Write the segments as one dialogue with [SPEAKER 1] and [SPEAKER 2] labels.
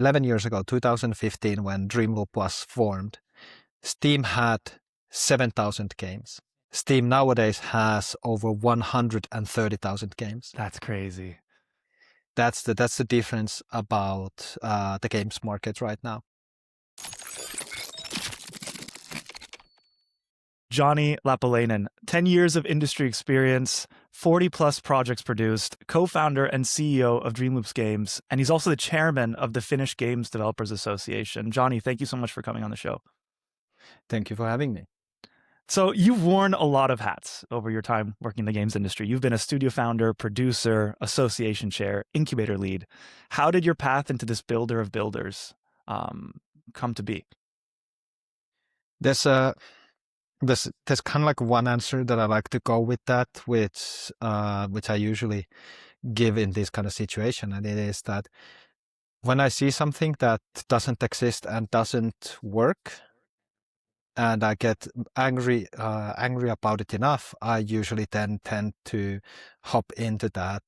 [SPEAKER 1] 11 years ago, 2015, when Dreamloop was formed, Steam had 7,000 games. Steam nowadays has over 130,000 games.
[SPEAKER 2] That's crazy.
[SPEAKER 1] That's the difference about the games market right now.
[SPEAKER 2] Joni Lappalainen, 10 years of industry experience, 40 plus projects produced, co-founder and CEO of Dreamloop Games, and he's also the chairman of the Finnish Game Developers Association. Joni, thank you so much for coming on the show.
[SPEAKER 1] Thank you for having me.
[SPEAKER 2] So you've worn a lot of hats over your time working in the games industry. You've been a studio founder, producer, association chair, incubator lead. How did your path into this builder of builders come to be?
[SPEAKER 1] There's kind of like one answer that I like to go with that, which I usually give in this kind of situation, and it is that when I see something that doesn't exist and doesn't work, and I get angry about it enough, I usually then tend to hop into that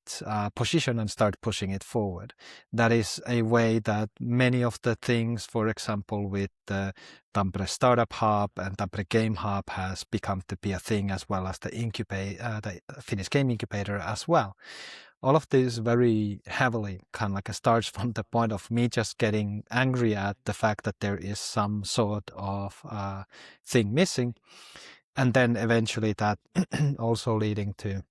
[SPEAKER 1] position and start pushing it forward. That is a way that many of the things, for example, with the Tampere Startup Hub and Tampere Game Hub, has become to be a thing, as well as the Finnish Game Incubator as well. All of this very heavily kind of like starts from the point of me just getting angry at the fact that there is some sort of thing missing, and then eventually that also leading to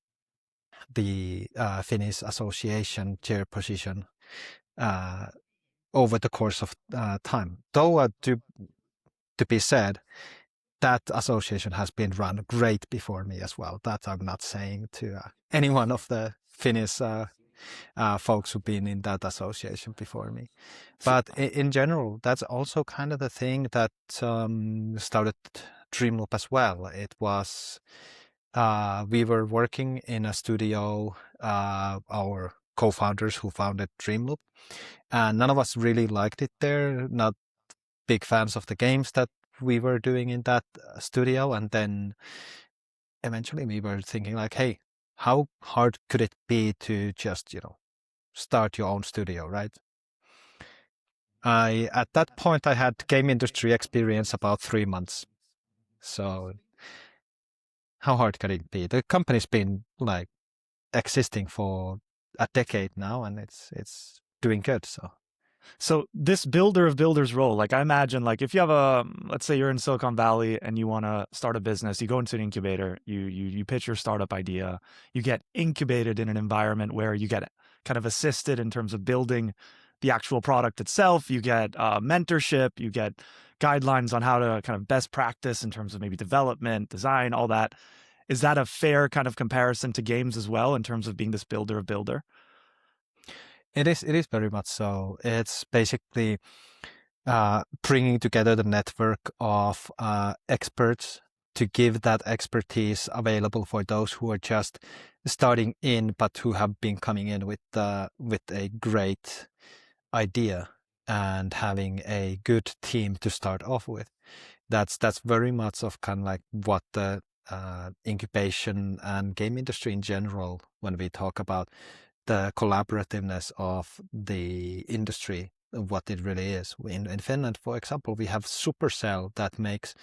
[SPEAKER 1] the Finnish Association chair position over the course of time. Though to be said, that association has been run great before me as well. That I'm not saying to any one of the Finnish folks who've been in that association before me. But in general, that's also kind of the thing that started Dreamloop as well. It was, we were working in a studio, our co-founders who founded Dreamloop, and none of us really liked it there, not big fans of the games that we were doing in that studio. And then eventually we were thinking like, hey, how hard could it be to just, start your own studio, right? At that point, I had game industry experience about 3 months. So how hard could it be? The company's been like existing for a decade now, and it's doing good.
[SPEAKER 2] So this builder of builders role, like I imagine, like if you have let's say you're in Silicon Valley and you want to start a business, you go into an incubator, you pitch your startup idea, you get incubated in an environment where you get kind of assisted in terms of building the actual product itself. You get mentorship, you get guidelines on how to kind of best practice in terms of maybe development, design, all that. Is that a fair kind of comparison to games as well in terms of being this builder of builder?
[SPEAKER 1] It is very much so. It's basically bringing together the network of experts to give that expertise available for those who are just starting in, but who have been coming in with a great idea and having a good team to start off with. That's very much of kind of like what the incubation and game industry in general, when we talk about the collaborativeness of the industry, what it really is. In Finland, for example, we have Supercell that makes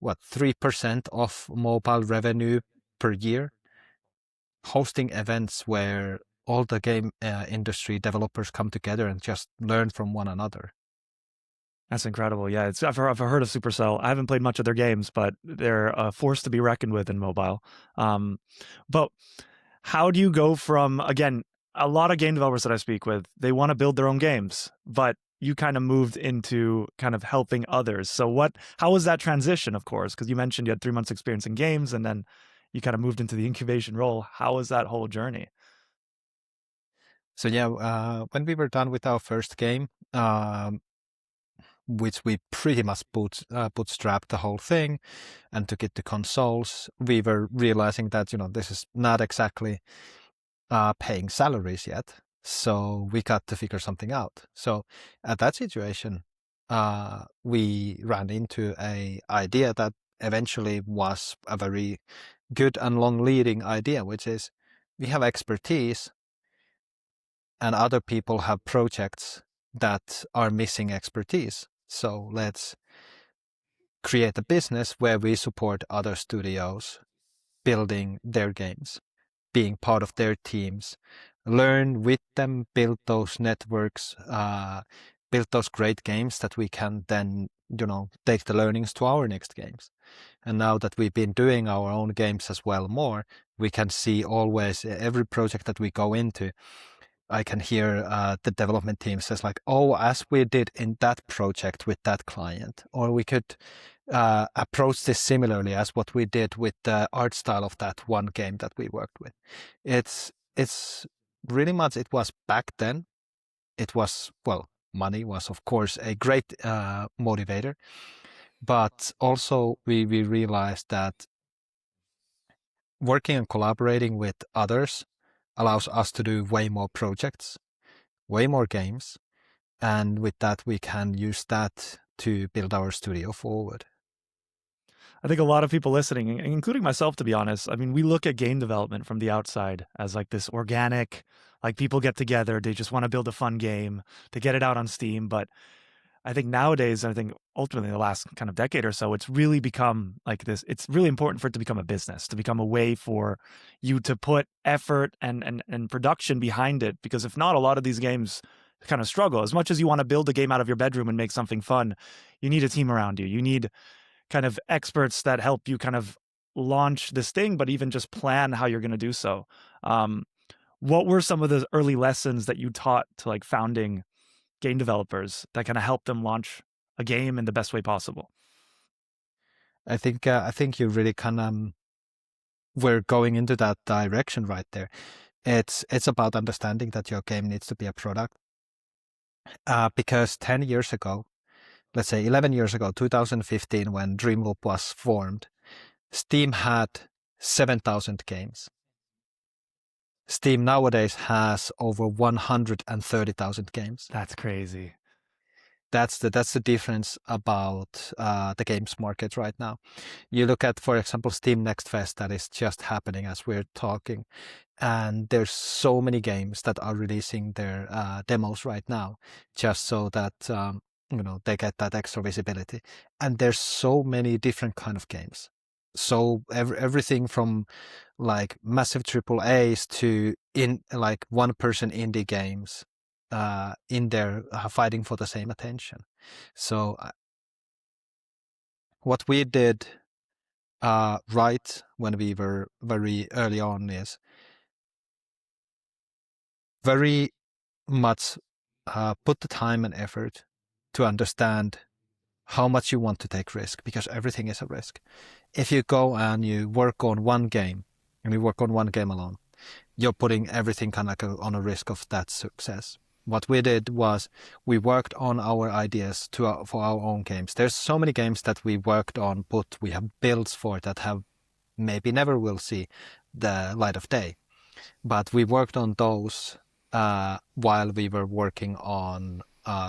[SPEAKER 1] 3% of mobile revenue per year, hosting events where all the game industry developers come together and just learn from one another.
[SPEAKER 2] That's incredible. Yeah, I've heard of Supercell. I haven't played much of their games, but they're a force to be reckoned with in mobile. But how do you go from, again, a lot of game developers that I speak with, they want to build their own games, but you kind of moved into kind of helping others. So how was that transition, of course? Because you mentioned you had 3 months experience in games and then you kind of moved into the incubation role. How was that whole journey?
[SPEAKER 1] So yeah, when we were done with our first game, which we pretty much bootstrapped the whole thing and took it to consoles, we were realizing that, this is not exactly paying salaries yet. So we got to figure something out. So at that situation, we ran into an idea that eventually was a very good and long leading idea, which is we have expertise and other people have projects that are missing expertise. So let's create a business where we support other studios building their games, being part of their teams, learn with them, build those networks, build those great games that we can then, take the learnings to our next games. And now that we've been doing our own games as well more, we can see always every project that we go into, I can hear the development team says like, oh, as we did in that project with that client, or we could approach this similarly as what we did with the art style of that one game that we worked with. It's really much, it was back then. It was, well, money was of course a great motivator, but also we realized that working and collaborating with others allows us to do way more projects, way more games, and with that we can use that to build our studio forward.
[SPEAKER 2] I think a lot of people listening, including myself, to be honest, I mean, we look at game development from the outside as like this organic, like people get together, they just want to build a fun game, to get it out on Steam. But I think nowadays, I think ultimately the last kind of decade or so, it's really become like this. It's really important for it to become a business, to become a way for you to put effort and production behind it. Because if not, a lot of these games kind of struggle. As much as you want to build a game out of your bedroom and make something fun, you need a team around you. You need kind of experts that help you kind of launch this thing, but even just plan how you're going to do so. What were some of the early lessons that you taught to like founding game developers that kind of help them launch a game in the best way possible?
[SPEAKER 1] I think you really we're going into that direction right there. It's about understanding that your game needs to be a product, because 10 years ago, let's say 11 years ago, 2015, when Dreamloop was formed, Steam had 7,000 games. Steam nowadays has over 130,000 games.
[SPEAKER 2] That's crazy.
[SPEAKER 1] That's the difference about the games market right now. You look at, for example, Steam Next Fest that is just happening as we're talking, and there's so many games that are releasing their demos right now, just so that they get that extra visibility. And there's so many different kind of games. So everything from like massive triple A's to in like one-person indie games in there fighting for the same attention. So what we did right when we were very early on is very much put the time and effort to understand how much you want to take risk, because everything is a risk. If you go and you work on one game and you work on one game alone, you're putting everything kind of on a risk of that success. What we did was we worked on our ideas for our own games. There's so many games that we worked on, but we have builds for that have maybe never will see the light of day. But we worked on those while we were working on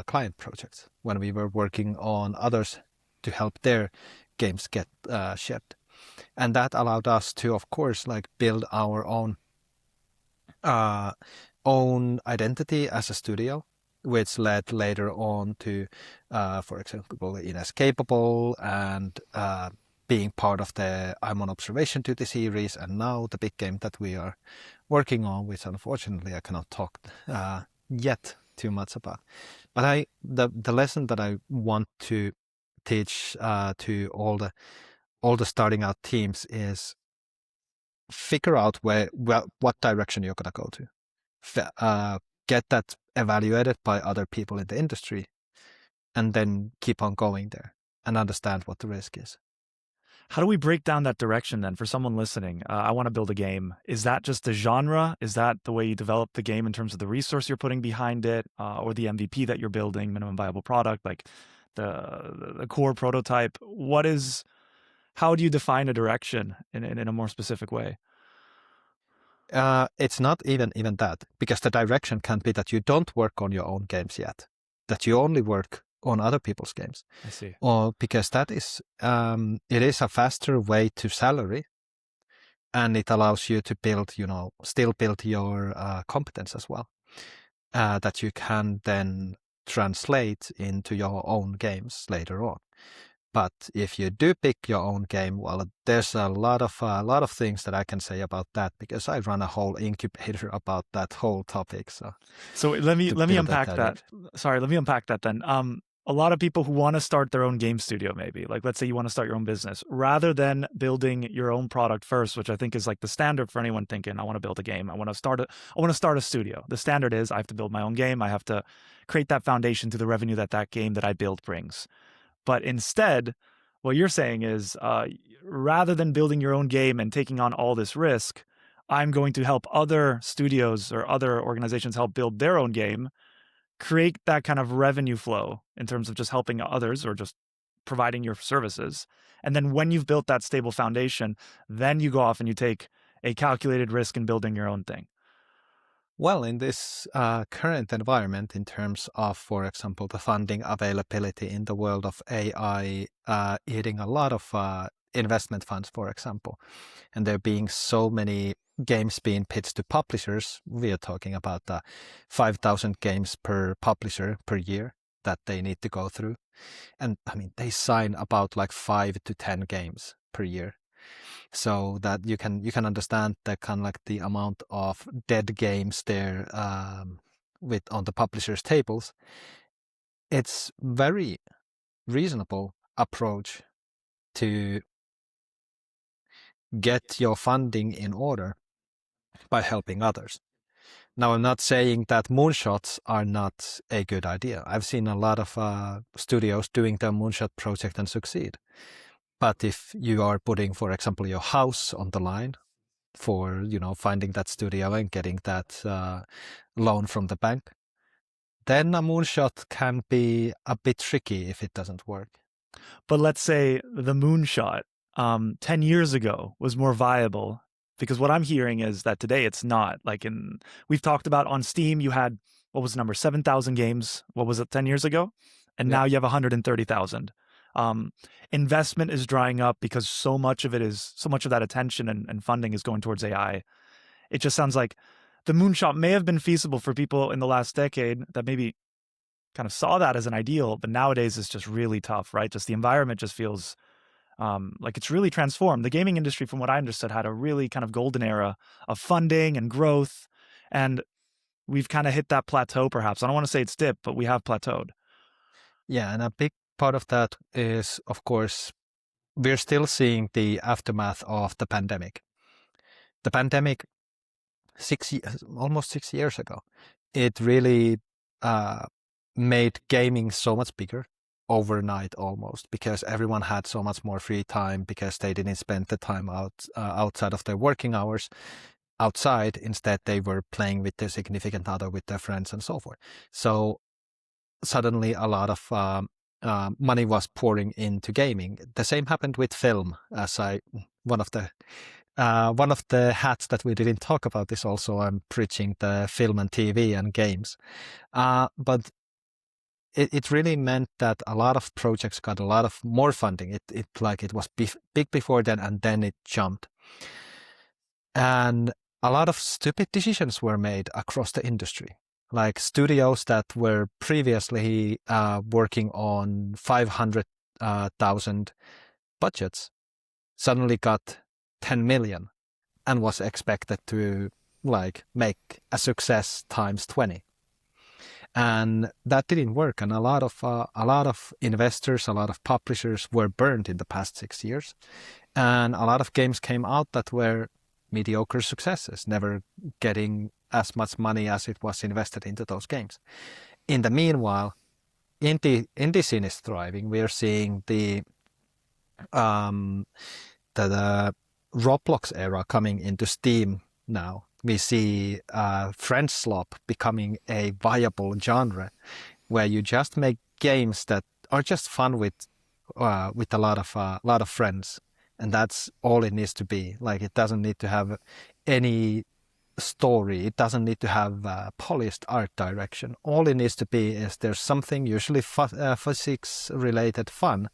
[SPEAKER 1] client projects, when we were working on others to help their games get shipped. And that allowed us to, of course, like build our own identity as a studio, which led later on to, for example, Inescapable and being part of the I'm on Observation Duty series, and now the big game that we are working on, which unfortunately I cannot talk yet too much about. But the lesson that I want to teach to all the starting out teams is figure out what direction you're gonna go to. Get that evaluated by other people in the industry, and then keep on going there and understand what the risk is.
[SPEAKER 2] How do we break down that direction then for someone listening? I want to build a game. Is that just the genre? Is that the way you develop the game in terms of the resource you're putting behind it, or the MVP that you're building, minimum viable product, like the core prototype? How do you define a direction in a more specific way?
[SPEAKER 1] It's not even that, because the direction can be that you don't work on your own games yet, that you only work on other people's games.
[SPEAKER 2] I see.
[SPEAKER 1] Or because that is it is a faster way to salary, and it allows you to build, still build your competence as well. That you can then translate into your own games later on. But if you do pick your own game, well, there's a lot of things that I can say about that, because I run a whole incubator about that whole topic.
[SPEAKER 2] So let me unpack that. Sorry, let me unpack that then. A lot of people who want to start their own game studio, maybe, like let's say you want to start your own business, rather than building your own product first, which I think is like the standard for anyone thinking, I want to build a game, I want to start a studio. The standard is I have to build my own game, I have to create that foundation to the revenue that game that I build brings. But instead, what you're saying is, rather than building your own game and taking on all this risk, I'm going to help other studios or other organizations help build their own game, create that kind of revenue flow in terms of just helping others or just providing your services. And then when you've built that stable foundation, then you go off and you take a calculated risk in building your own thing.
[SPEAKER 1] Well, in this current environment, in terms of, for example, the funding availability in the world of AI, hitting a lot of investment funds, for example, and there being so many games being pitched to publishers, we are talking about 5,000 games per publisher per year that they need to go through. And I mean, they sign about like 5 to 10 games per year. So that you can understand the kind of like the amount of dead games there with on the publishers' tables. It's very reasonable approach to get your funding in order by helping others. Now, I'm not saying that moonshots are not a good idea. I've seen a lot of studios doing their moonshot project and succeed. But if you are putting, for example, your house on the line for, finding that studio and getting that loan from the bank, then a moonshot can be a bit tricky if it doesn't work.
[SPEAKER 2] But let's say the moonshot 10 years ago was more viable, because what I'm hearing is that today it's not. Like we've talked about on Steam, you had, what was the number, 7,000 games, what was it, 10 years ago? And now you have 130,000. Investment is drying up because so much of that attention and funding is going towards AI. It just sounds like the moonshot may have been feasible for people in the last decade that maybe kind of saw that as an ideal, but nowadays it's just really tough, right? Just the environment just feels like it's really transformed. The gaming industry, from what I understood, had a really kind of golden era of funding and growth, and we've kind of hit that plateau, perhaps. I don't want to say it's dipped, but we have plateaued.
[SPEAKER 1] Yeah, and a big part of that is, of course, we're still seeing the aftermath of the pandemic. The pandemic, almost 6 years ago, it really made gaming so much bigger overnight almost, because everyone had so much more free time because they didn't spend the time outside of their working hours outside. Instead, they were playing with their significant other, with their friends and so forth. So suddenly a lot of money was pouring into gaming. The same happened with film. One of the hats that we didn't talk about is also I'm preaching the film and TV and games. But it really meant that a lot of projects got a lot of more funding. It was big before then, and then it jumped. And a lot of stupid decisions were made across the industry. Like studios that were previously working on 500,000 budgets suddenly got 10 million and was expected to make a success times 20. And that didn't work. And a lot of investors, a lot of publishers were burned in the past 6 years. And a lot of games came out that were mediocre successes, never getting as much money as it was invested into those games. In the meanwhile, indie scene is thriving. We are seeing the Roblox era coming into Steam now. We see French slop becoming a viable genre, where you just make games that are just fun with a lot of friends, and that's all it needs to be. Like, it doesn't need to have any story. It doesn't need to have polished art direction. All it needs to be is there's something, usually physics related fun,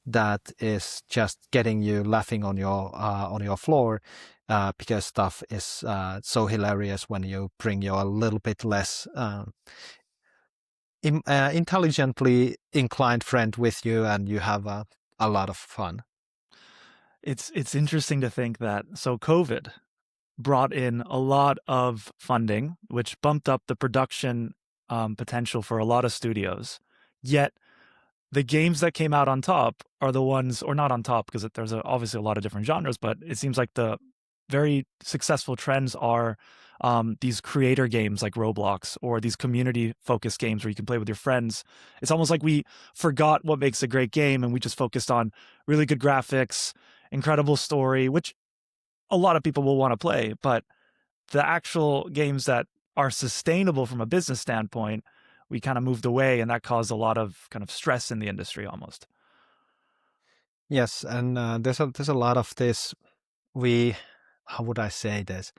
[SPEAKER 1] that is just getting you laughing on your floor, because stuff is so hilarious when you bring your a little bit less intelligently inclined friend with you, and you have a lot of fun.
[SPEAKER 2] It's interesting to think that COVID brought in a lot of funding, which bumped up the production potential for a lot of studios. Yet the games that came out on top are the ones, or not on top, because there's obviously a lot of different genres, but it seems like the very successful trends are these creator games like Roblox, or these community-focused games where you can play with your friends. It's almost like we forgot what makes a great game, and we just focused on really good graphics, incredible story, which a lot of people will want to play, but the actual games that are sustainable from a business standpoint, we kind of moved away, and that caused a lot of kind of stress in the industry almost.
[SPEAKER 1] Yes, and there's a lot of this. How would I say this?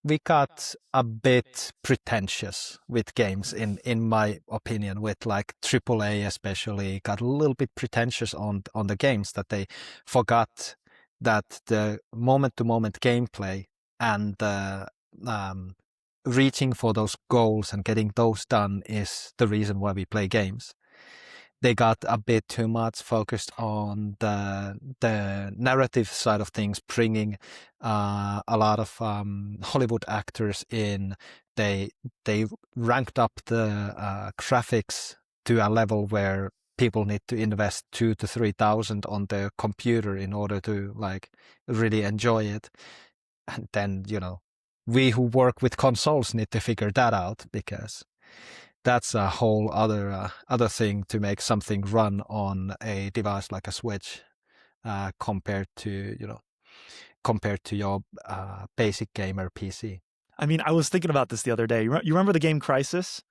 [SPEAKER 1] We got a bit pretentious with games, in my opinion, with like AAA especially, got a little bit pretentious on the games, that they forgot that the moment-to-moment gameplay and reaching for those goals and getting those done is the reason why we play games. They got a bit too much focused on the narrative side of things, bringing a lot of Hollywood actors in. They ranked up the graphics to a level where people need to invest 2,000 to 3,000 on their computer in order to like really enjoy it. And then, we who work with consoles need to figure that out, because that's a whole other thing to make something run on a device like a Switch, compared to your basic gamer PC.
[SPEAKER 2] I mean, I was thinking about this the other day. You remember the game Crysis?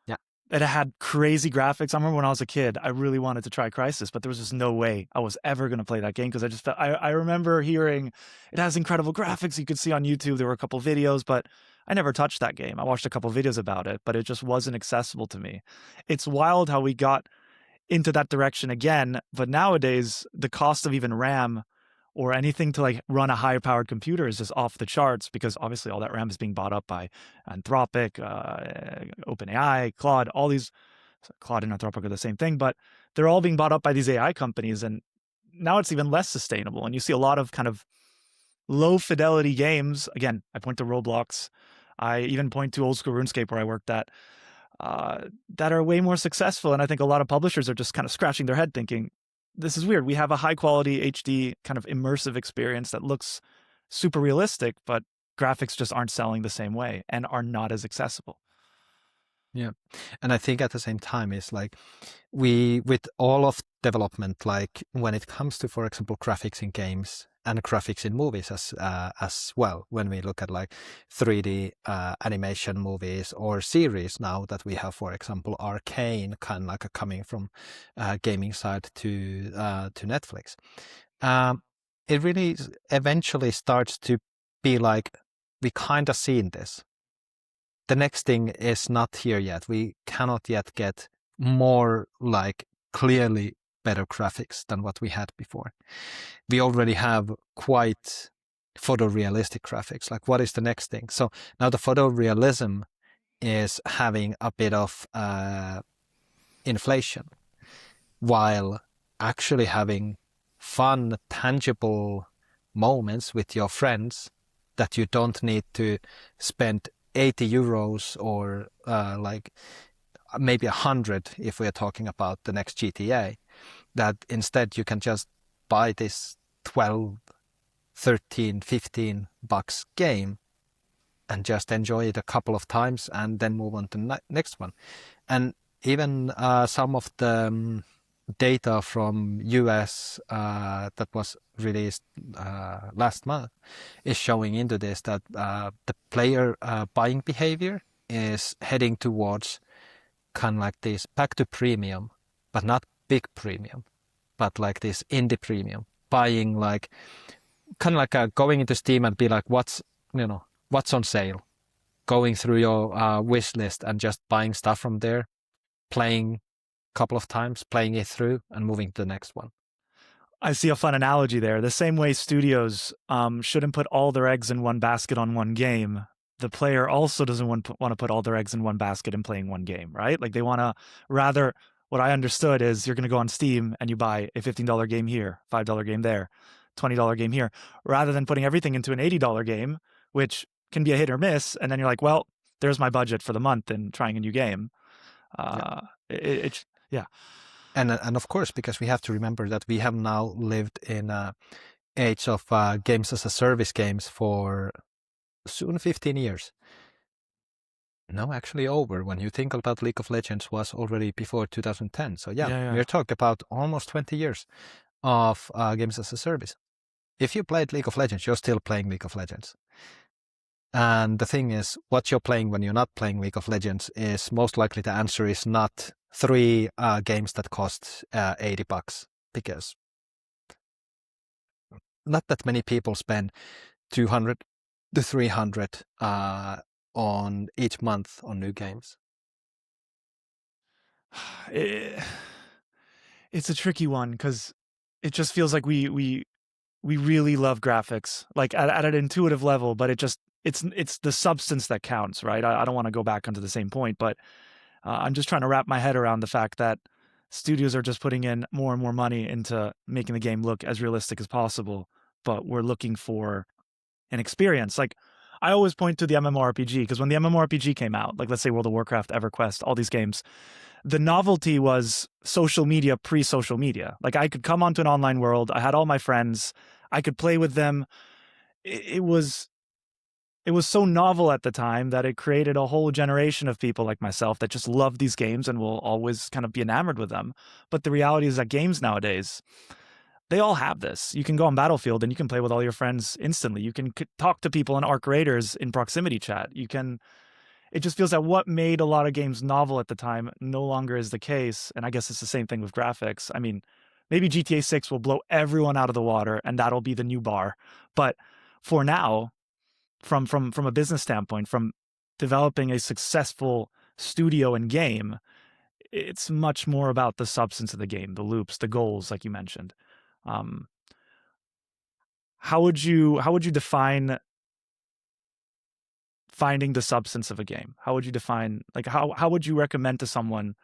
[SPEAKER 1] Yeah.
[SPEAKER 2] It had crazy graphics. I remember when I was a kid, I really wanted to try Crysis, but there was just no way I was ever going to play that game, because I just felt, I remember hearing it has incredible graphics. You could see on YouTube, there were a couple videos, but I never touched that game. I watched a couple videos about it, but it just wasn't accessible to me. It's wild how we got into that direction again, but nowadays the cost of even RAM or anything to like run a higher powered computer is just off the charts, because obviously all that RAM is being bought up by Anthropic, OpenAI, Claude, all these. Claude and Anthropic are the same thing, but they're all being bought up by these AI companies, and now it's even less sustainable. And you see a lot of kind of low fidelity games. Again, I point to Roblox. I even point to old school RuneScape, where I worked at, that are way more successful. And I think a lot of publishers are just kind of scratching their head thinking, this is weird. We have a high quality HD kind of immersive experience that looks super realistic, but graphics just aren't selling the same way and are not as accessible.
[SPEAKER 1] Yeah. And I think at the same time, it's like with all of development, like when it comes to, for example, graphics in games and graphics in movies as well, when we look at like 3D animation movies or series now that we have, for example, Arcane, kind of like coming from gaming side to Netflix, it really eventually starts to be like, we kind of seen this. The next thing is not here yet. We cannot yet get more like clearly better graphics than what we had before. We already have quite photorealistic graphics. Like, what is the next thing? So now the photorealism is having a bit of inflation, while actually having fun, tangible moments with your friends that you don't need to spend 80 euros or like maybe 100 if we're talking about the next GTA, that instead you can just buy this 12, 13, 15 bucks game and just enjoy it a couple of times and then move on to the next one. And even some of the data from US that was released last month is showing into this, that the player buying behavior is heading towards kind of like this back to premium, but not big premium, but like this indie premium, buying like kind of like going into Steam and be like, what's on sale, going through your wish list and just buying stuff from there, playing couple of times, playing it through and moving to the next one.
[SPEAKER 2] I see a fun analogy there. The same way studios shouldn't put all their eggs in one basket on one game. the player also doesn't want to put all their eggs in one basket and playing one game, right? Like they want to rather, what I understood is you're going to go on Steam and you buy a $15 game here, $5 game there, $20 game here, rather than putting everything into an $80 game, which can be a hit or miss. And then you're like, well, there's my budget for the month and trying a new game. Yeah.
[SPEAKER 1] And of course, because we have to remember that we have now lived in an age of games as a service games for soon 15 years. No, actually over. When you think about League of Legends was already before 2010. So yeah. We're talking about almost 20 years of games as a service. If you played League of Legends, you're still playing League of Legends. And the thing is, what you're playing when you're not playing League of Legends is most likely the answer is not 3 games that cost $80, because not that many people spend 200 to 300 on each month on new games.
[SPEAKER 2] It's a tricky one because it just feels like we really love graphics, like at an intuitive level, but it's the substance that counts, right? I don't want to go back onto the same point, but I'm just trying to wrap my head around the fact that studios are just putting in more and more money into making the game look as realistic as possible, but we're looking for an experience. Like I always point to the MMORPG, because when the MMORPG came out, like let's say World of Warcraft, EverQuest, all these games, the novelty was social media pre-social media. Like I could come onto an online world, I had all my friends, I could play with them. It was so novel at the time that it created a whole generation of people like myself that just love these games and will always kind of be enamored with them. But the reality is that games nowadays, they all have this. You can go on Battlefield and you can play with all your friends instantly. You can talk to people in Arc Raiders in proximity chat. It just feels that what made a lot of games novel at the time no longer is the case. And I guess it's the same thing with graphics. I mean, maybe GTA 6 will blow everyone out of the water and that'll be the new bar. But for now, from a business standpoint, from developing a successful studio and game, it's much more about the substance of the game, the loops, the goals, like you mentioned. How would you define finding the substance of a game? How would you define, like, how would you recommend to someone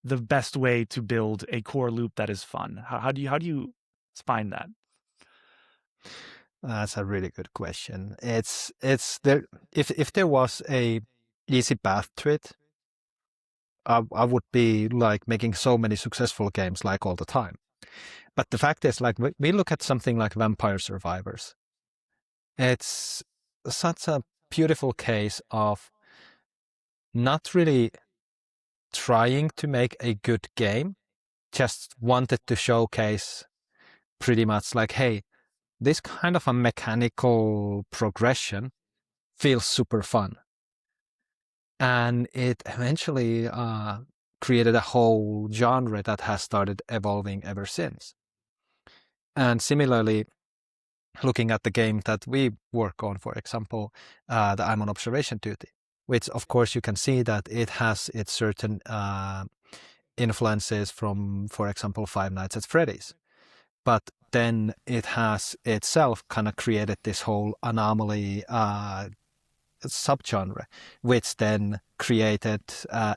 [SPEAKER 2] the best way to build a core loop that is fun? How do you find that?
[SPEAKER 1] That's a really good question. It's there. If there was a easy path to it, I would be like making so many successful games like all the time. But the fact is, like we look at something like Vampire Survivors. It's such a beautiful case of not really trying to make a good game, just wanted to showcase pretty much like, hey, this kind of a mechanical progression feels super fun. And it eventually created a whole genre that has started evolving ever since. And similarly, looking at the game that we work on, for example, the I'm on Observation Duty, which of course you can see that it has its certain influences from, for example, Five Nights at Freddy's. But then it has itself kind of created this whole anomaly subgenre, which then created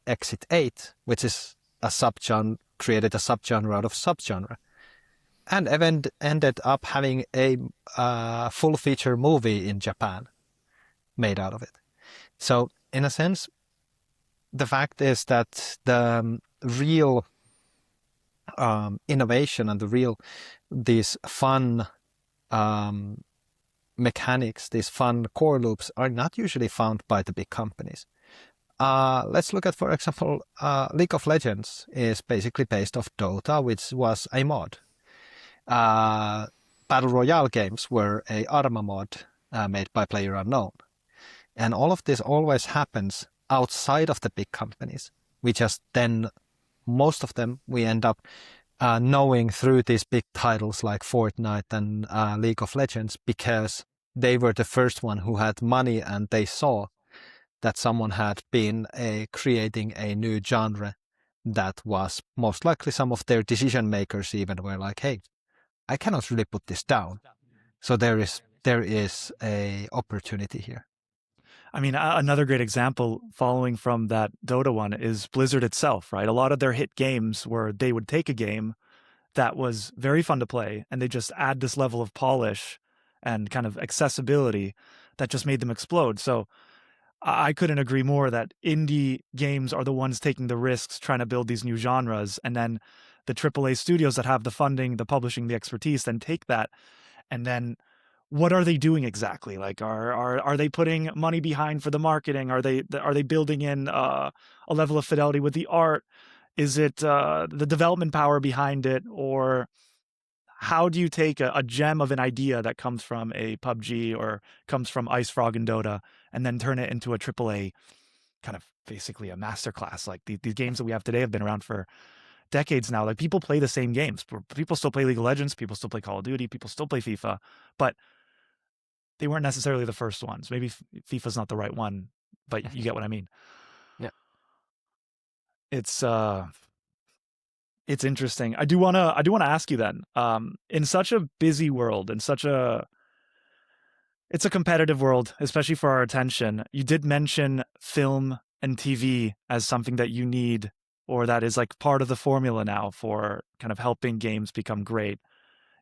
[SPEAKER 1] Exit 8, which is created a subgenre out of subgenre. And ended up having a full feature movie in Japan made out of it. So in a sense, the fact is that the real innovation and these fun mechanics, these fun core loops are not usually found by the big companies. Let's look at, for example, League of Legends is basically based off Dota, which was a mod. Battle Royale games were a Arma mod made by PlayerUnknown. And all of this always happens outside of the big companies. We just then, most of them, we end up knowing through these big titles like Fortnite and League of Legends, because they were the first one who had money and they saw that someone had been creating a new genre that was most likely some of their decision makers even were like, hey, I cannot really put this down. So there is there is a opportunity here.
[SPEAKER 2] I mean, another great example following from that Dota one is Blizzard itself, right? A lot of their hit games where they would take a game that was very fun to play and they just add this level of polish and kind of accessibility that just made them explode. So I couldn't agree more that indie games are the ones taking the risks, trying to build these new genres. And then the AAA studios that have the funding, the publishing, the expertise, then take that. And then what are they doing exactly? Like, are they putting money behind for the marketing? Are they building in a level of fidelity with the art? Is it the development power behind it? Or how do you take a gem of an idea that comes from a PUBG or comes from Ice Frog and Dota and then turn it into a AAA kind of basically a masterclass? Like these games that we have today have been around for decades now. Like people play the same games. People still play League of Legends. People still play Call of Duty. People still play FIFA. But they weren't necessarily the first ones. Maybe FIFA's not the right one, but you get what I mean.
[SPEAKER 1] Yeah.
[SPEAKER 2] It's interesting. I do want to ask you then, in such a busy world, it's a competitive world, especially for our attention. You did mention film and TV as something that you need, or that is like part of the formula now for kind of helping games become great.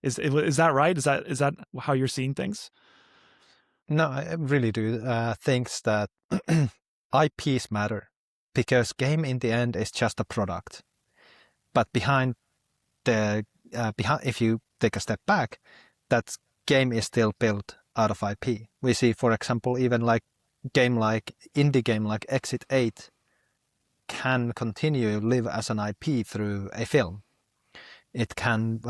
[SPEAKER 2] Is that right? Is that how you're seeing things?
[SPEAKER 1] No, I really do think that IPs matter, because game in the end is just a product. But if you take a step back, that game is still built out of IP. We see, for example, even indie game like Exit 8 can continue live as an IP through a film. It can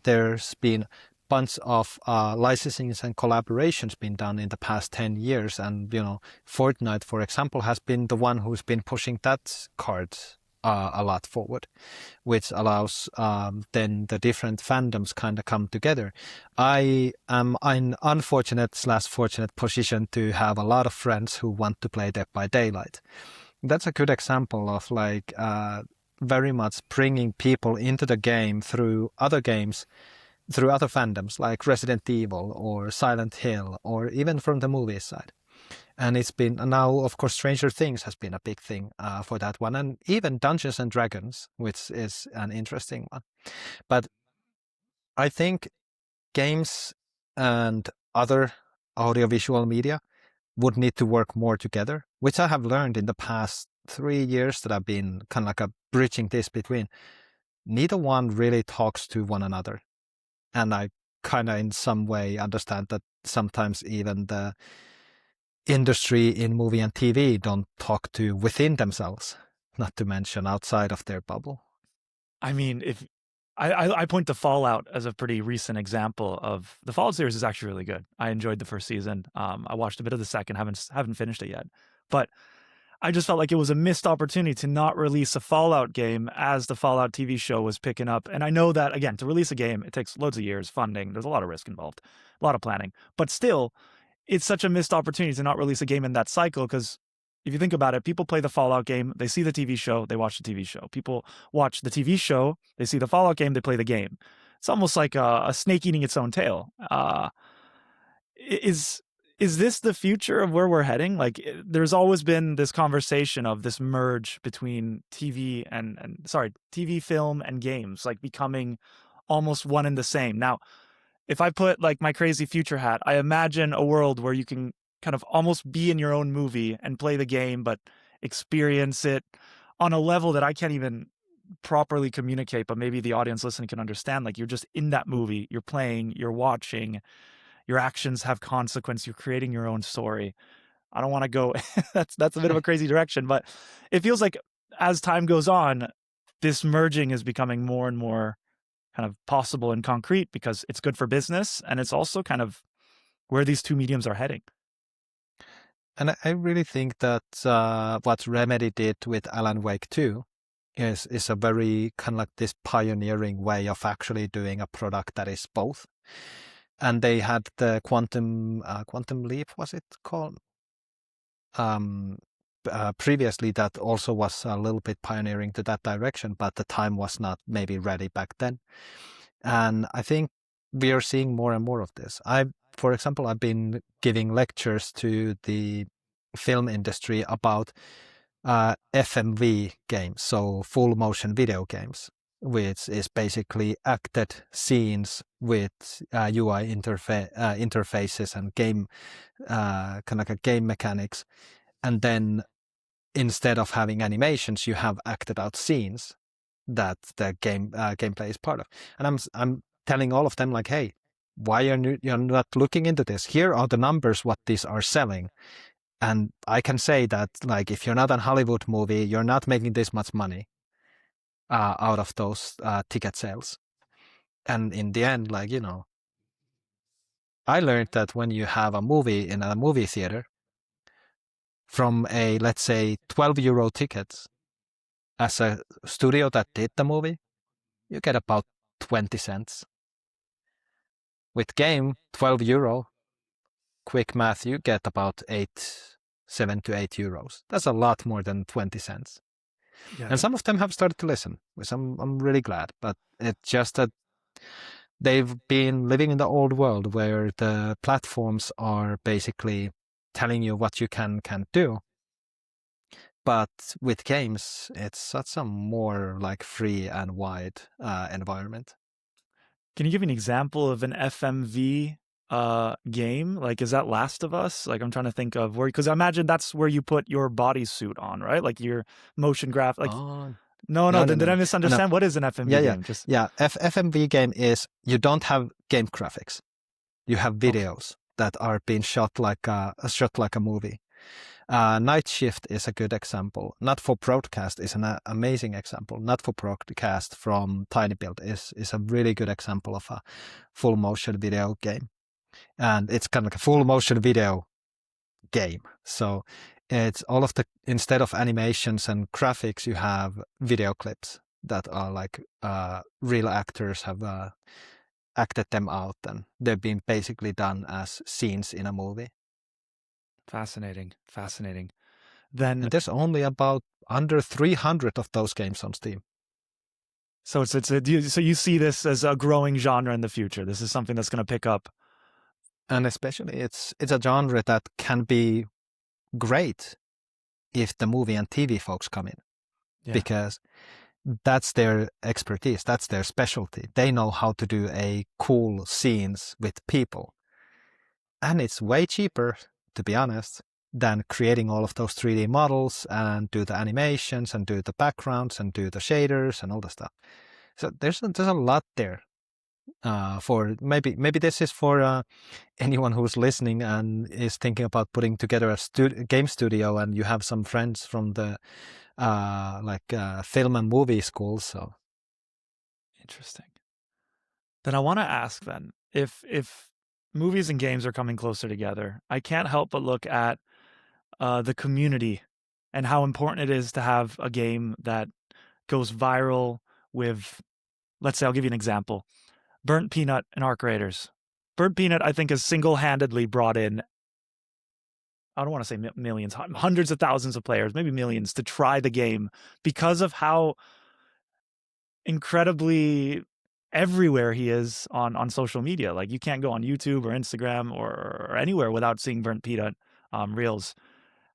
[SPEAKER 1] there's been bunch of licensings and collaborations been done in the past 10 years, and Fortnite, for example, has been the one who's been pushing that card a lot forward, which allows then the different fandoms kind of come together. I am in unfortunate/fortunate position to have a lot of friends who want to play Dead by Daylight. That's a good example of very much bringing people into the game through other games, through other fandoms like Resident Evil or Silent Hill, or even from the movie side. And it's been now, of course, Stranger Things has been a big thing for that one, and even Dungeons and Dragons, which is an interesting one. But I think games and other audiovisual media would need to work more together, which I have learned in the past 3 years that I've been kind of like bridging this between. Neither one really talks to one another. And I kind of in some way understand that sometimes even the industry in movie and TV don't talk to within themselves, not to mention outside of their bubble.
[SPEAKER 2] I mean, if I point to Fallout as a pretty recent example of the Fallout series is actually really good. I enjoyed the first season. I watched a bit of the second, haven't finished it yet, but I just felt like it was a missed opportunity to not release a Fallout game as the Fallout TV show was picking up. And I know that, again, to release a game, it takes loads of years, funding, there's a lot of risk involved, a lot of planning. But still, it's such a missed opportunity to not release a game in that cycle, because if you think about it, people play the Fallout game, they see the TV show, they watch the TV show. People watch the TV show, they see the Fallout game, they play the game. It's almost like a snake eating its own tail. Is this the future of where we're heading? Like, there's always been this conversation of this merge between TV TV, film, and games, like becoming almost one and the same. Now, if I put like my crazy future hat, I imagine a world where you can kind of almost be in your own movie and play the game, but experience it on a level that I can't even properly communicate, but maybe the audience listening can understand. Like, you're just in that movie, you're playing, you're watching, your actions have consequence, you're creating your own story. I don't want to go, that's a bit of a crazy direction, but it feels like as time goes on, this merging is becoming more and more kind of possible and concrete, because it's good for business, and it's also kind of where these two mediums are heading.
[SPEAKER 1] And I really think that what Remedy did with Alan Wake 2 is a very kind of like this pioneering way of actually doing a product that is both. And they had the Quantum Leap, was it called? Previously, that also was a little bit pioneering to that direction, but the time was not maybe ready back then. And I think we are seeing more and more of this. For example, I've been giving lectures to the film industry about FMV games, so full motion video games, which is basically acted scenes with UI interfaces and game kind of like a game mechanics, and then instead of having animations, you have acted out scenes that the gameplay is part of. And I'm telling all of them like, hey, why are you're not looking into this? Here are the numbers what these are selling. And I can say that, like, if you're not a Hollywood movie, you're not making this much money out of those ticket sales. And in the end, like, I learned that when you have a movie in a movie theater, from a, let's say, 12 euro tickets, as a studio that did the movie, you get about 20 cents. With game, 12 euro, quick math, you get about 7 to 8 euros. That's a lot more than 20 cents.
[SPEAKER 2] Yeah.
[SPEAKER 1] And some of them have started to listen, which I'm really glad. But it's just that they've been living in the old world where the platforms are basically telling you what you can't do. But with games, it's such a more like free and wide environment.
[SPEAKER 2] Can you give me an example of an FMV game? Like, is that Last of Us? Like, I'm trying to think of where, because I imagine that's where you put your bodysuit on, right? Like your motion graph. Like, no. Did I misunderstand? No. What is an FMV game?
[SPEAKER 1] FMV game is you don't have game graphics. You have videos that are being shot like a movie. Night Shift is a good example. Not for Broadcast is an amazing example. Not for Broadcast from Tiny Build is a really good example of a full motion video game. And it's kind of like a full motion video game. So it's all of instead of animations and graphics, you have video clips that are like real actors have acted them out, and they've been basically done as scenes in a movie.
[SPEAKER 2] Fascinating. Then
[SPEAKER 1] and there's only about under 300 of those games on Steam.
[SPEAKER 2] So so you see this as a growing genre in the future. This is something that's going to pick up.
[SPEAKER 1] And especially it's a genre that can be great if the movie and TV folks come in, because that's their expertise, that's their specialty. They know how to do cool scenes with people, and it's way cheaper, to be honest, than creating all of those 3D models and do the animations and do the backgrounds and do the shaders and all the stuff. So there's a lot there. For maybe this is for anyone who's listening and is thinking about putting together a game studio, and you have some friends from the film and movie school. So
[SPEAKER 2] interesting. Then I want to ask then, if movies and games are coming closer together, I can't help but look at the community and how important it is to have a game that goes viral with, let's say, I'll give you an example. Burnt Peanut and Arc Raiders. Burnt Peanut, I think, has single-handedly brought in, I don't want to say millions, hundreds of thousands of players, maybe millions, to try the game because of how incredibly everywhere he is on social media. Like, you can't go on YouTube or Instagram or anywhere without seeing Burnt Peanut reels.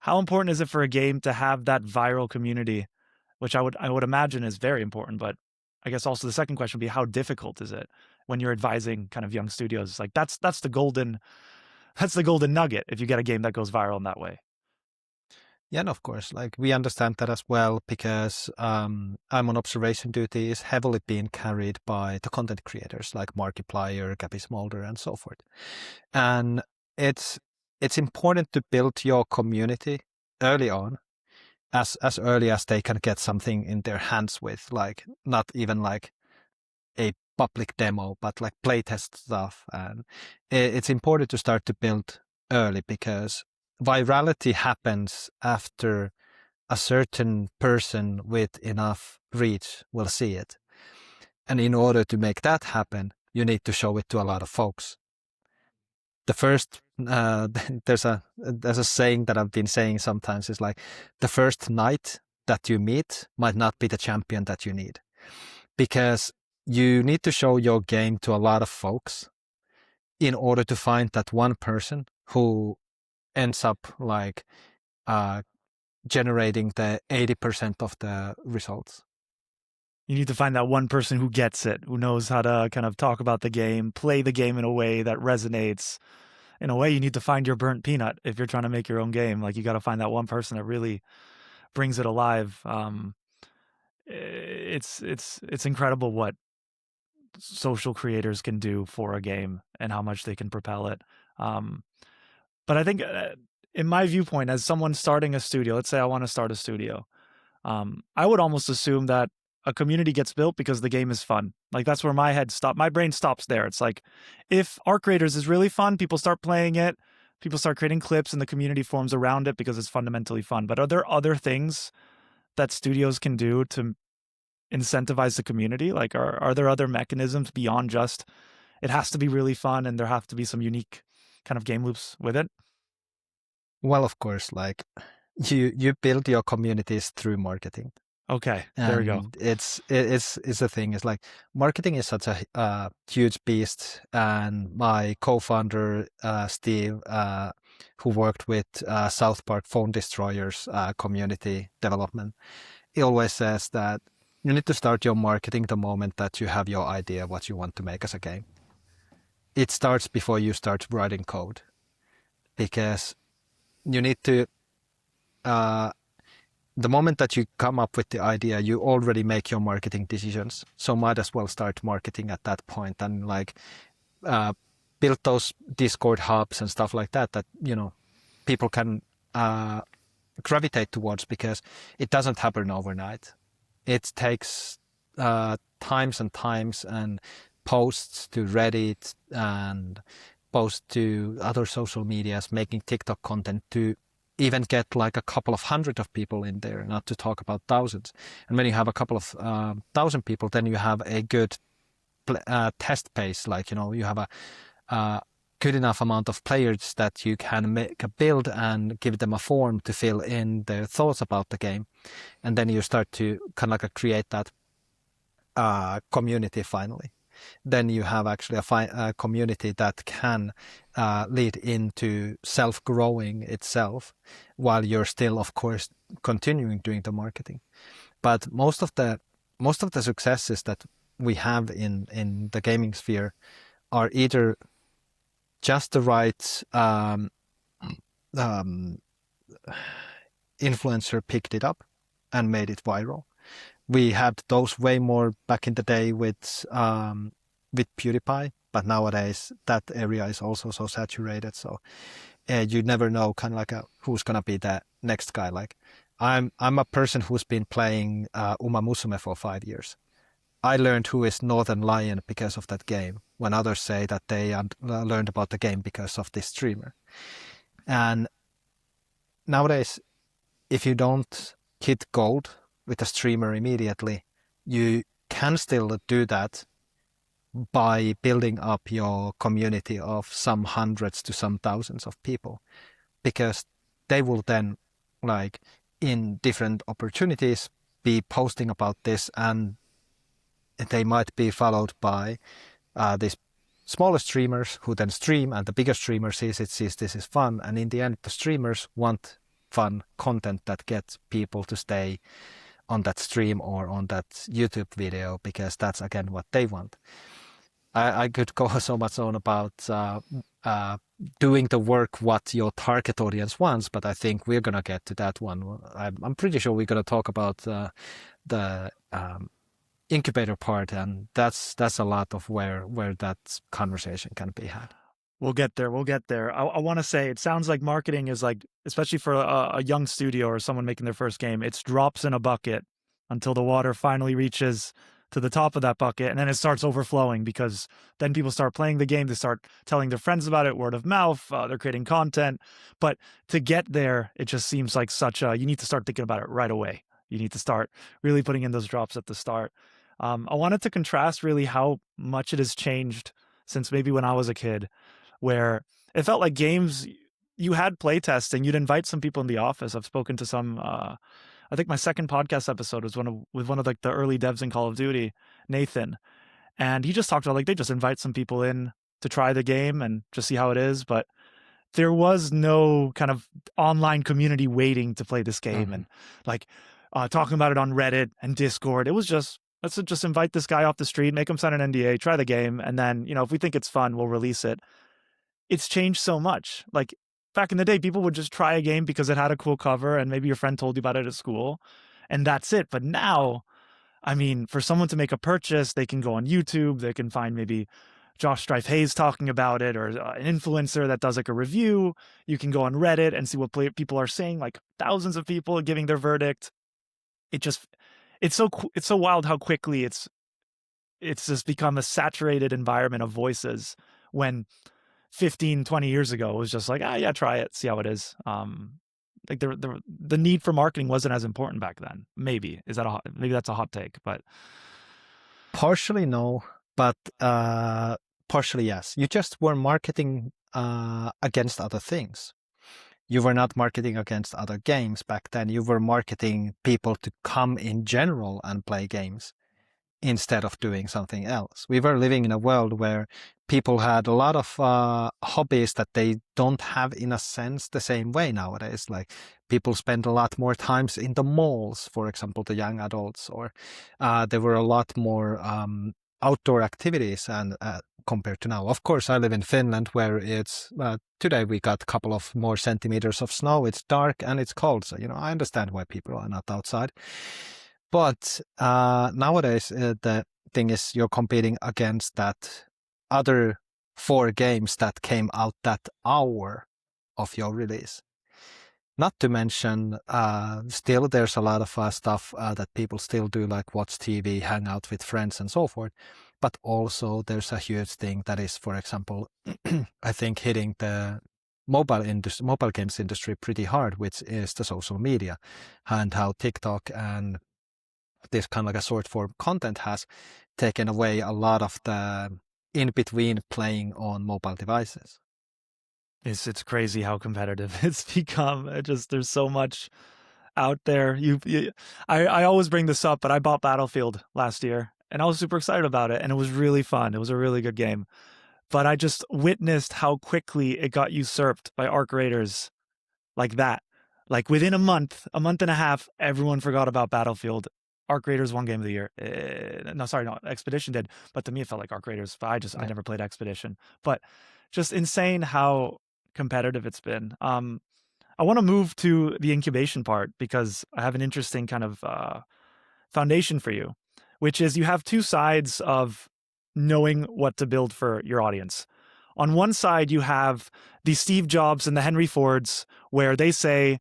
[SPEAKER 2] How important is it for a game to have that viral community, which I would imagine is very important, but I guess also the second question would be, how difficult is it when you're advising kind of young studios? Like that's the golden nugget if you get a game that goes viral in that way.
[SPEAKER 1] Yeah, and of course, like we understand that as well, because I'm on observation duty is heavily being carried by the content creators like Markiplier, Gabby Smolder, and so forth. And it's important to build your community early on, as early as they can get something in their hands with, like not even like a public demo, but like playtest stuff. And it's important to start to build early, because virality happens after a certain person with enough reach will see it. And in order to make that happen, you need to show it to a lot of folks. The first, there's a saying that I've been saying sometimes, is like, the first knight that you meet might not be the champion that you need, because you need to show your game to a lot of folks in order to find that one person who ends up like generating the 80% of the results.
[SPEAKER 2] You need to find that one person who gets it, who knows how to kind of talk about the game, play the game in a way that resonates. In a way, you need to find your burnt peanut if you're trying to make your own game. Like, you got to find that one person that really brings it alive. It's incredible what social creators can do for a game and how much they can propel it. But I think, in my viewpoint, as someone starting a studio, let's say I want to start a studio, I would almost assume that a community gets built because the game is fun. Like, that's where my brain stops there. It's like, if Arc Raiders is really fun, people start playing it, people start creating clips, and the community forms around it because it's fundamentally fun. But are there other things that studios can do to incentivize the community? Like, are there other mechanisms beyond just it has to be really fun and there have to be some unique kind of game loops with it?
[SPEAKER 1] Well, of course, like you build your communities through marketing.
[SPEAKER 2] Okay, there we go.
[SPEAKER 1] And it's the thing. It's like marketing is such a huge beast. And my co-founder Steve, who worked with South Park Phone Destroyers community development, he always says that you need to start your marketing the moment that you have your idea what you want to make as a game. It starts before you start writing code, because you need to. The moment that you come up with the idea, you already make your marketing decisions. So might as well start marketing at that point and like build those Discord hubs and stuff like that people can gravitate towards, because it doesn't happen overnight. It takes times and times and posts to Reddit and posts to other social medias, making TikTok content to even get like a couple of hundred of people in there, not to talk about thousands. And when you have a couple of thousand people, then you have a good test pace. Like, you have a good enough amount of players that you can make a build and give them a form to fill in their thoughts about the game. And then you start to kind of like create that community finally. Then you have actually a community that can lead into self-growing itself, while you're still, of course, continuing doing the marketing. But most of the successes that we have in the gaming sphere are either just the right influencer picked it up and made it viral. We had those way more back in the day with PewDiePie, but nowadays that area is also so saturated. So you never know kind of like who's gonna be the next guy. Like I'm a person who's been playing Uma Musume for 5 years. I learned who is Northern Lion because of that game, when others say that they learned about the game because of this streamer. And nowadays, if you don't hit gold with a streamer immediately, you can still do that by building up your community of some hundreds to some thousands of people, because they will then, like, in different opportunities, be posting about this, and they might be followed by these smaller streamers who then stream, and the bigger streamer sees this is fun, and in the end the streamers want fun content that gets people to stay on that stream or on that YouTube video, because that's again what they want. I could go so much on about doing the work what your target audience wants, but I think we're gonna get to that one. I'm pretty sure we're gonna talk about the incubator part, and that's a lot of where that conversation can be had.
[SPEAKER 2] We'll get there. I want to say, it sounds like marketing is like, especially for a young studio or someone making their first game, it's drops in a bucket until the water finally reaches to the top of that bucket, and then it starts overflowing, because then people start playing the game, they start telling their friends about it, word of mouth, they're creating content. But to get there, it just seems like you need to start thinking about it right away. You need to start really putting in those drops at the start. I wanted to contrast really how much it has changed since maybe when I was a kid, where it felt like games, you had play testing, you'd invite some people in the office. I've spoken to some, I think my second podcast episode was with one of like the early devs in Call of Duty, Nathan. And he just talked about, like, they just invite some people in, to try the game and just see how it is, but there was no kind of online community waiting to play this game and like talking about it on Reddit and Discord. It was just, let's just invite this guy off the street, make him sign an NDA, try the game, and then, if we think it's fun, we'll release it. It's changed so much. Like back in the day, people would just try a game because it had a cool cover and maybe your friend told you about it at school and that's it. But now, I mean, for someone to make a purchase, they can go on YouTube, they can find maybe Josh Strife Hayes talking about it, or an influencer that does like a review. You can go on Reddit and see what people are saying, like thousands of people giving their verdict. It's so wild how quickly it's just become a saturated environment of voices when 15, 20 years ago it was just like, yeah, try it, see how it is. Like the need for marketing wasn't as important back then. Maybe that's a hot take, but
[SPEAKER 1] partially no, but partially yes. You just were marketing against other things. You were not marketing against other games back then. You were marketing people to come in general and play games instead of doing something else. We were living in a world where people had a lot of hobbies that they don't have in a sense the same way nowadays. Like people spend a lot more times in the malls, for example, the young adults, or there were a lot more outdoor activities and compared to now. Of course, I live in Finland where it's today we got a couple of more centimeters of snow. It's dark and it's cold. So, I understand why people are not outside. But nowadays, the thing is you're competing against that other 4 games that came out that hour of your release. Not to mention, still there's a lot of stuff that people still do, like watch TV, hang out with friends and so forth. But also there's a huge thing that is, for example, I think hitting the mobile games industry pretty hard, which is the social media and how TikTok and this kind of like a short form content has taken away a lot of the in-between playing on mobile devices.
[SPEAKER 2] It's crazy how competitive it's become. There's so much out there. I always bring this up, but I bought Battlefield last year and I was super excited about it and it was really fun. It was a really good game. But I just witnessed how quickly it got usurped by ARC Raiders like that. Like within a month and a half, everyone forgot about Battlefield. ARC Raiders won Game of the Year. No, Expedition did. But to me, it felt like ARC Raiders. I never played Expedition. But just insane how competitive it's been. I want to move to the incubation part because I have an interesting kind of foundation for you, which is you have 2 sides of knowing what to build for your audience. On one side, you have the Steve Jobs and the Henry Fords, where they say,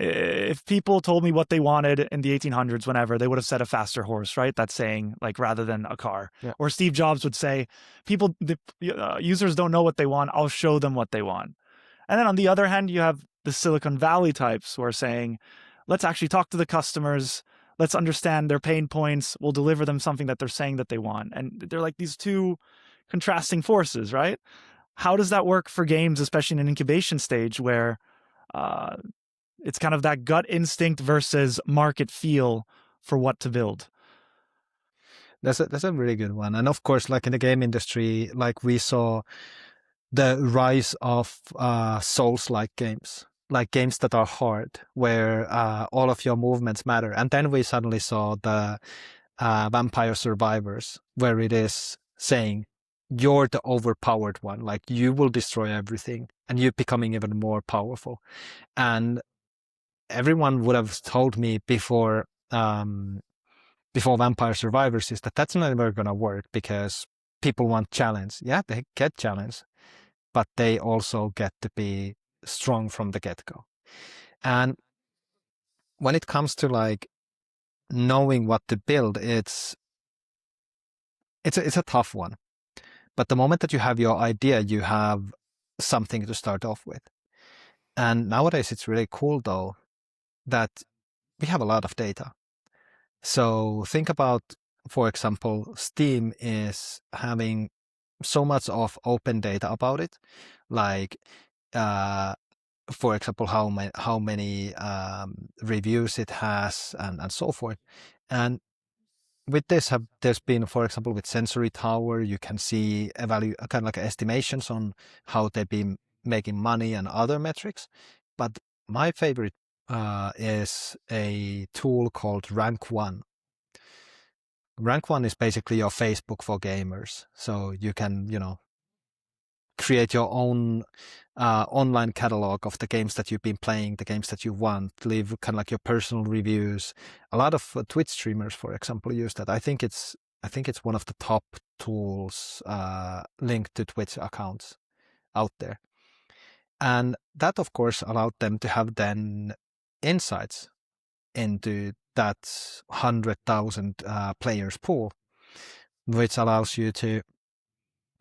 [SPEAKER 2] if people told me what they wanted in the 1800s, whenever, they would have said a faster horse, right? That's saying, like, rather than a car.
[SPEAKER 1] Yeah.
[SPEAKER 2] Or Steve Jobs would say, users don't know what they want. I'll show them what they want. And then on the other hand, you have the Silicon Valley types who are saying, let's actually talk to the customers. Let's understand their pain points. We'll deliver them something that they're saying that they want. And they're like these 2 contrasting forces, right? How does that work for games, especially in an incubation stage where it's kind of that gut instinct versus market feel for what to build?
[SPEAKER 1] That's a really good one. And of course, like in the game industry, like we saw the rise of Souls-like games, like games that are hard, where all of your movements matter. And then we suddenly saw the Vampire Survivors, where it is saying, you're the overpowered one, like you will destroy everything and you're becoming even more powerful. And everyone would have told me before Vampire Survivors is that's never going to work because people want challenge. Yeah, they get challenge, but they also get to be strong from the get-go. And when it comes to like knowing what to build, it's a tough one. But the moment that you have your idea, you have something to start off with. And nowadays it's really cool though that we have a lot of data. So think about, for example, Steam is having so much of open data about it, like for example, how many reviews it has and so forth. And with this, there's been, for example, with Sensory Tower, you can see kind of like estimations on how they've been making money and other metrics. But my favorite is a tool called Rank One. Rank One is basically your Facebook for gamers. So you can, create your own online catalog of the games that you've been playing, the games that you want, leave kind of like your personal reviews. A lot of Twitch streamers, for example, use that. I think it's one of the top tools linked to Twitch accounts out there. And that, of course, allowed them to have then insights into that 100,000 players pool, which allows you to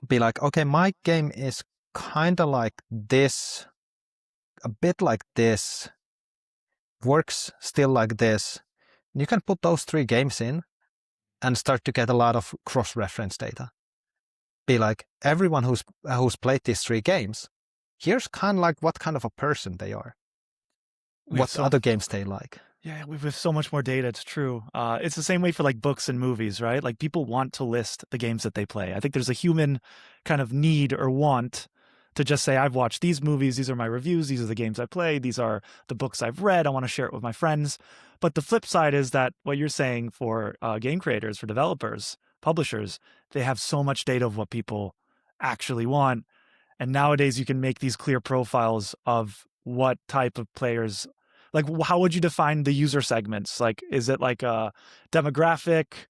[SPEAKER 1] be like, okay, my game is kind of like this, a bit like this, works still like this. You can put those 3 games in and start to get a lot of cross-reference data. Be like, everyone who's played these 3 games, here's kind of like what kind of a person they are, what other games they like.
[SPEAKER 2] Yeah, we have so much more data. It's true. It's the same way for like books and movies, right? Like people want to list the games that they play. I think there's a human kind of need or want to just say, I've watched these movies. These are my reviews. These are the games I play. These are the books I've read. I want to share it with my friends. But the flip side is that what you're saying for game creators, for developers, publishers, they have so much data of what people actually want. And nowadays you can make these clear profiles of what type of players. Like, how would you define the user segments? Like, is it like a demographic?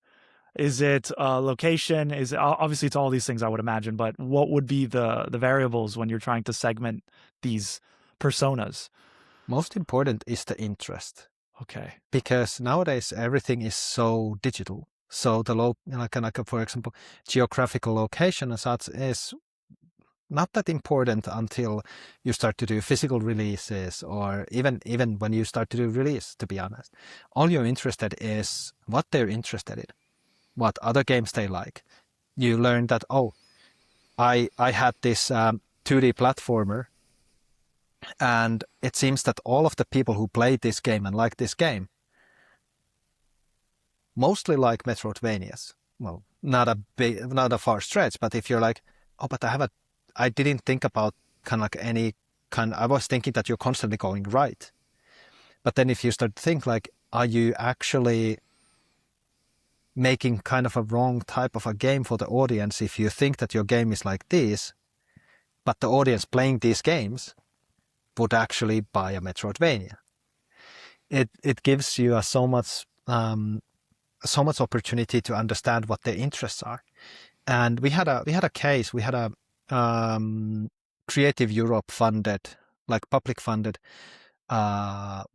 [SPEAKER 2] Is it a location? Is it, obviously it's all these things I would imagine, but what would be the variables when you're trying to segment these personas?
[SPEAKER 1] Most important is the interest.
[SPEAKER 2] Okay.
[SPEAKER 1] Because nowadays everything is so digital. So the for example, geographical location and such is not that important until you start to do physical releases, or even when you start to do release, to be honest. All you're interested is what they're interested in, what other games they like. You learn that, oh, I had this 2D platformer, and it seems that all of the people who played this game and like this game mostly like Metroidvanias. Well, not a far stretch, but if you're like, oh, but I didn't think about I was thinking that you're constantly going right. But then if you start to think like, are you actually making kind of a wrong type of a game for the audience if you think that your game is like this, but the audience playing these games would actually buy a Metroidvania? It gives you so much opportunity to understand what their interests are. And we had a case. We had a Creative Europe funded, like public funded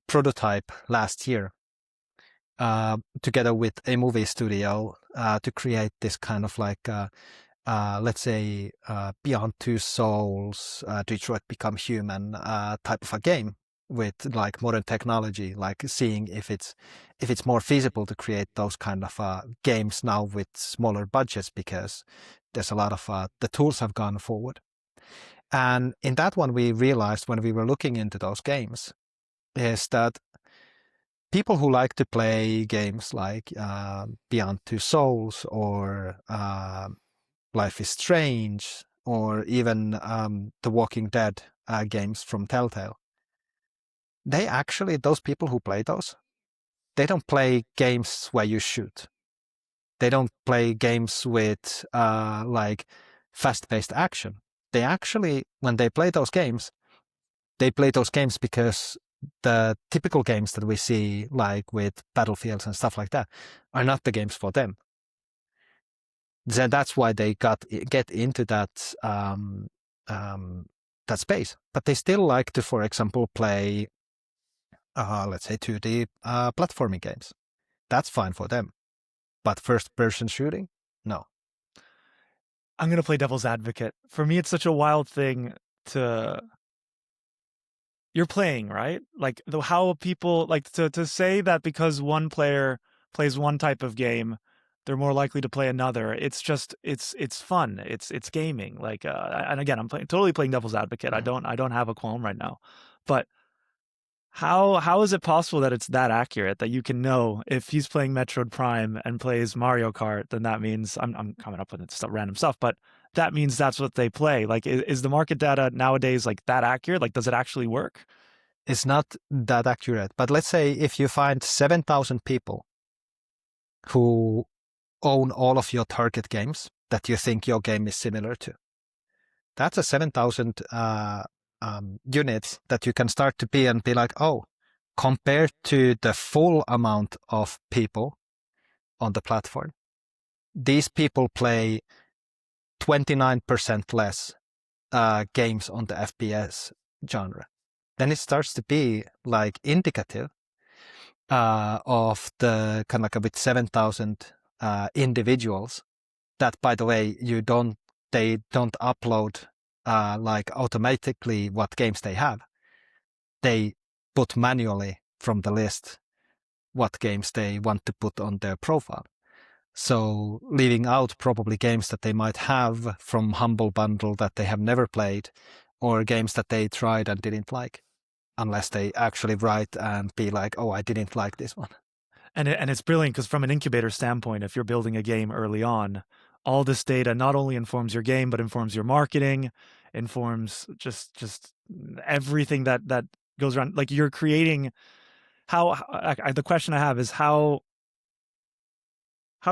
[SPEAKER 1] prototype last year, together with a movie studio, to create this kind of like let's say Beyond Two Souls, Detroit Become Human type of a game with like modern technology, like seeing if it's more feasible to create those kind of games now with smaller budgets, because there's a lot of the tools have gone forward. And in that one, we realized when we were looking into those games is that people who like to play games like Beyond Two Souls or Life is Strange, or even the Walking Dead games from Telltale, those people who play those, they don't play games where you shoot. They don't play games with like fast-paced action. They actually, when they play those games because the typical games that we see, like with battlefields and stuff like that, are not the games for them. Then that's why they get into that that space. But they still like to, for example, play let's say 2D platforming games. That's fine for them. But first-person shooting, no.
[SPEAKER 2] I'm going to play devil's advocate. For me, it's such a wild thing to... You're playing, right? Like, how people... Like, to say that because one player plays one type of game, they're more likely to play another. It's just... It's fun. It's gaming. Like, and again, I'm totally playing devil's advocate. I don't have a qualm right now. But How is it possible that it's that accurate that you can know if he's playing Metroid Prime and plays Mario Kart, then that means I'm coming up with random stuff, but that means that's what they play. Like, is the market data nowadays like that accurate? Like, does it actually work?
[SPEAKER 1] It's not that accurate, but let's say if you find 7,000 people who own all of your target games that you think your game is similar to, that's a 7,000 units that you can start to be like, oh, compared to the full amount of people on the platform, these people play 29% less games on the FPS genre. Then it starts to be like indicative of the kind of like with 7,000 individuals that, by the way, they don't upload like automatically what games they have. They put manually from the list what games they want to put on their profile. So leaving out probably games that they might have from Humble Bundle that they have never played, or games that they tried and didn't like, unless they actually write and be like, oh, I didn't like this one.
[SPEAKER 2] And it's brilliant because from an incubator standpoint, if you're building a game early on, all this data not only informs your game, but informs your marketing, informs just everything that goes around. Like, you're creating the question I have is how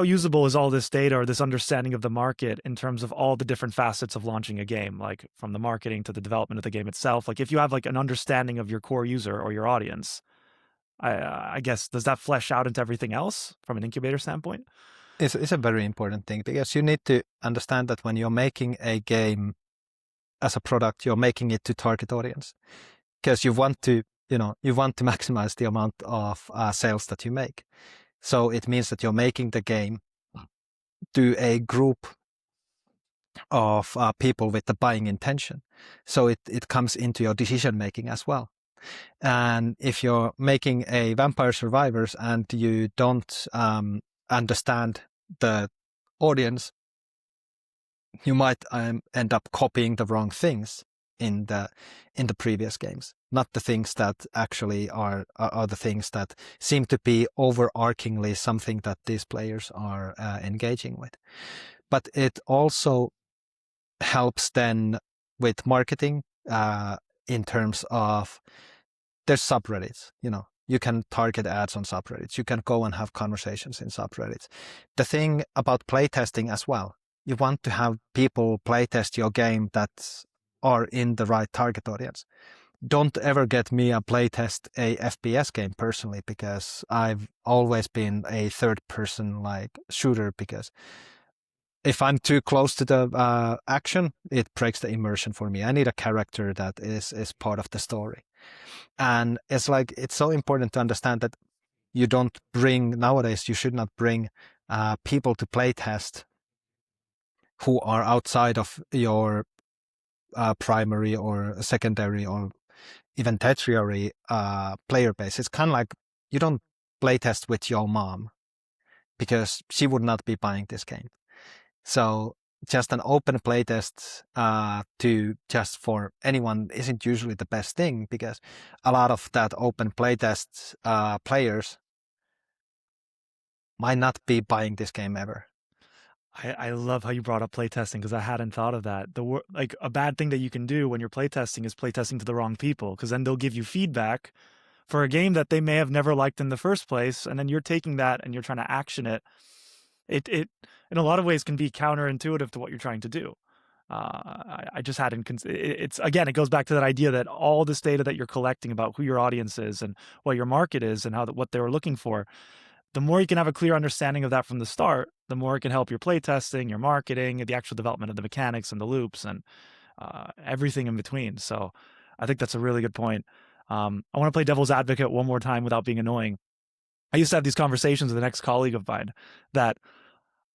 [SPEAKER 2] usable is all this data or this understanding of the market in terms of all the different facets of launching a game, like from the marketing to the development of the game itself? Like, if you have like an understanding of your core user or your audience, I guess, does that flesh out into everything else from an incubator standpoint?
[SPEAKER 1] It's a very important thing, because you need to understand that when you're making a game as a product, you're making it to target audience, because you want to maximize the amount of sales that you make. So it means that you're making the game to a group of people with the buying intention. So it comes into your decision making as well. And if you're making a Vampire Survivors and you don't understand the audience, you might end up copying the wrong things in the previous games, not the things that actually are the things that seem to be overarchingly something that these players are engaging with. But it also helps then with marketing in terms of, there's subreddits, you can target ads on subreddits. You can go and have conversations in subreddits. The thing about playtesting as well, you want to have people playtest your game that are in the right target audience. Don't ever get me a playtest a FPS game personally, because I've always been a third person like shooter, because if I'm too close to the action, it breaks the immersion for me. I need a character that is part of the story. And it's so important to understand that nowadays you should not bring people to playtest who are outside of your primary or secondary or even tertiary player base. It's kind of like you don't playtest with your mom, because she would not be buying this game. So just an open playtest to just for anyone isn't usually the best thing, because a lot of that open playtest players might not be buying this game ever.
[SPEAKER 2] I love how you brought up playtesting, because I hadn't thought of that. Like, a bad thing that you can do when you're playtesting is playtesting to the wrong people, because then they'll give you feedback for a game that they may have never liked in the first place, and then you're taking that and you're trying to action it. It in a lot of ways can be counterintuitive to what you're trying to do. I just hadn't. It's again, it goes back to that idea that all this data that you're collecting about who your audience is and what your market is and what they were looking for, the more you can have a clear understanding of that from the start, the more it can help your playtesting, your marketing, the actual development of the mechanics and the loops and everything in between. So I think that's a really good point. I want to play devil's advocate one more time without being annoying. I used to have these conversations with an ex-colleague of mine that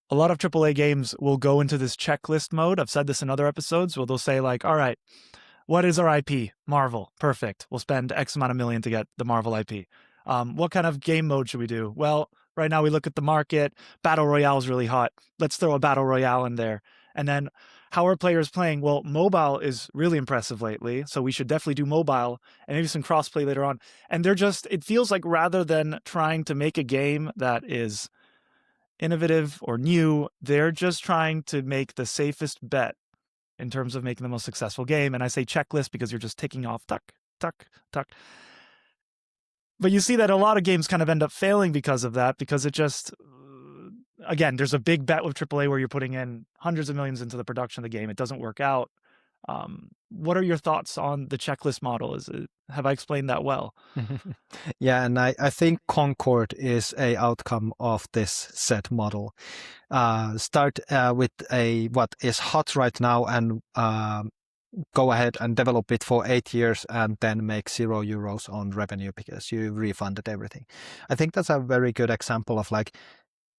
[SPEAKER 2] a lot of AAA games will go into this checklist mode. I've said this in other episodes where they'll say like, all right, what is our IP? Marvel. Perfect. We'll spend X amount of million to get the Marvel IP. What kind of game mode should we do? Well, right now we look at the market. Battle Royale is really hot. Let's throw a Battle Royale in there. And then how are players playing? Well, mobile is really impressive lately, so we should definitely do mobile and maybe some crossplay later on. And it feels like rather than trying to make a game that is innovative or new, they're just trying to make the safest bet in terms of making the most successful game. And I say checklist because you're just ticking off tuck, tuck, tuck. But you see that a lot of games kind of end up failing because of that, because it just, again, there's a big bet with AAA where you're putting in hundreds of millions into the production of the game. It doesn't work out. What are your thoughts on the checklist model? Have I explained that well?
[SPEAKER 1] Yeah, and I think Concord is a outcome of this set model. Start with what is hot right now and go ahead and develop it for 8 years and then make €0 on revenue because you refunded everything. I think that's a very good example of like,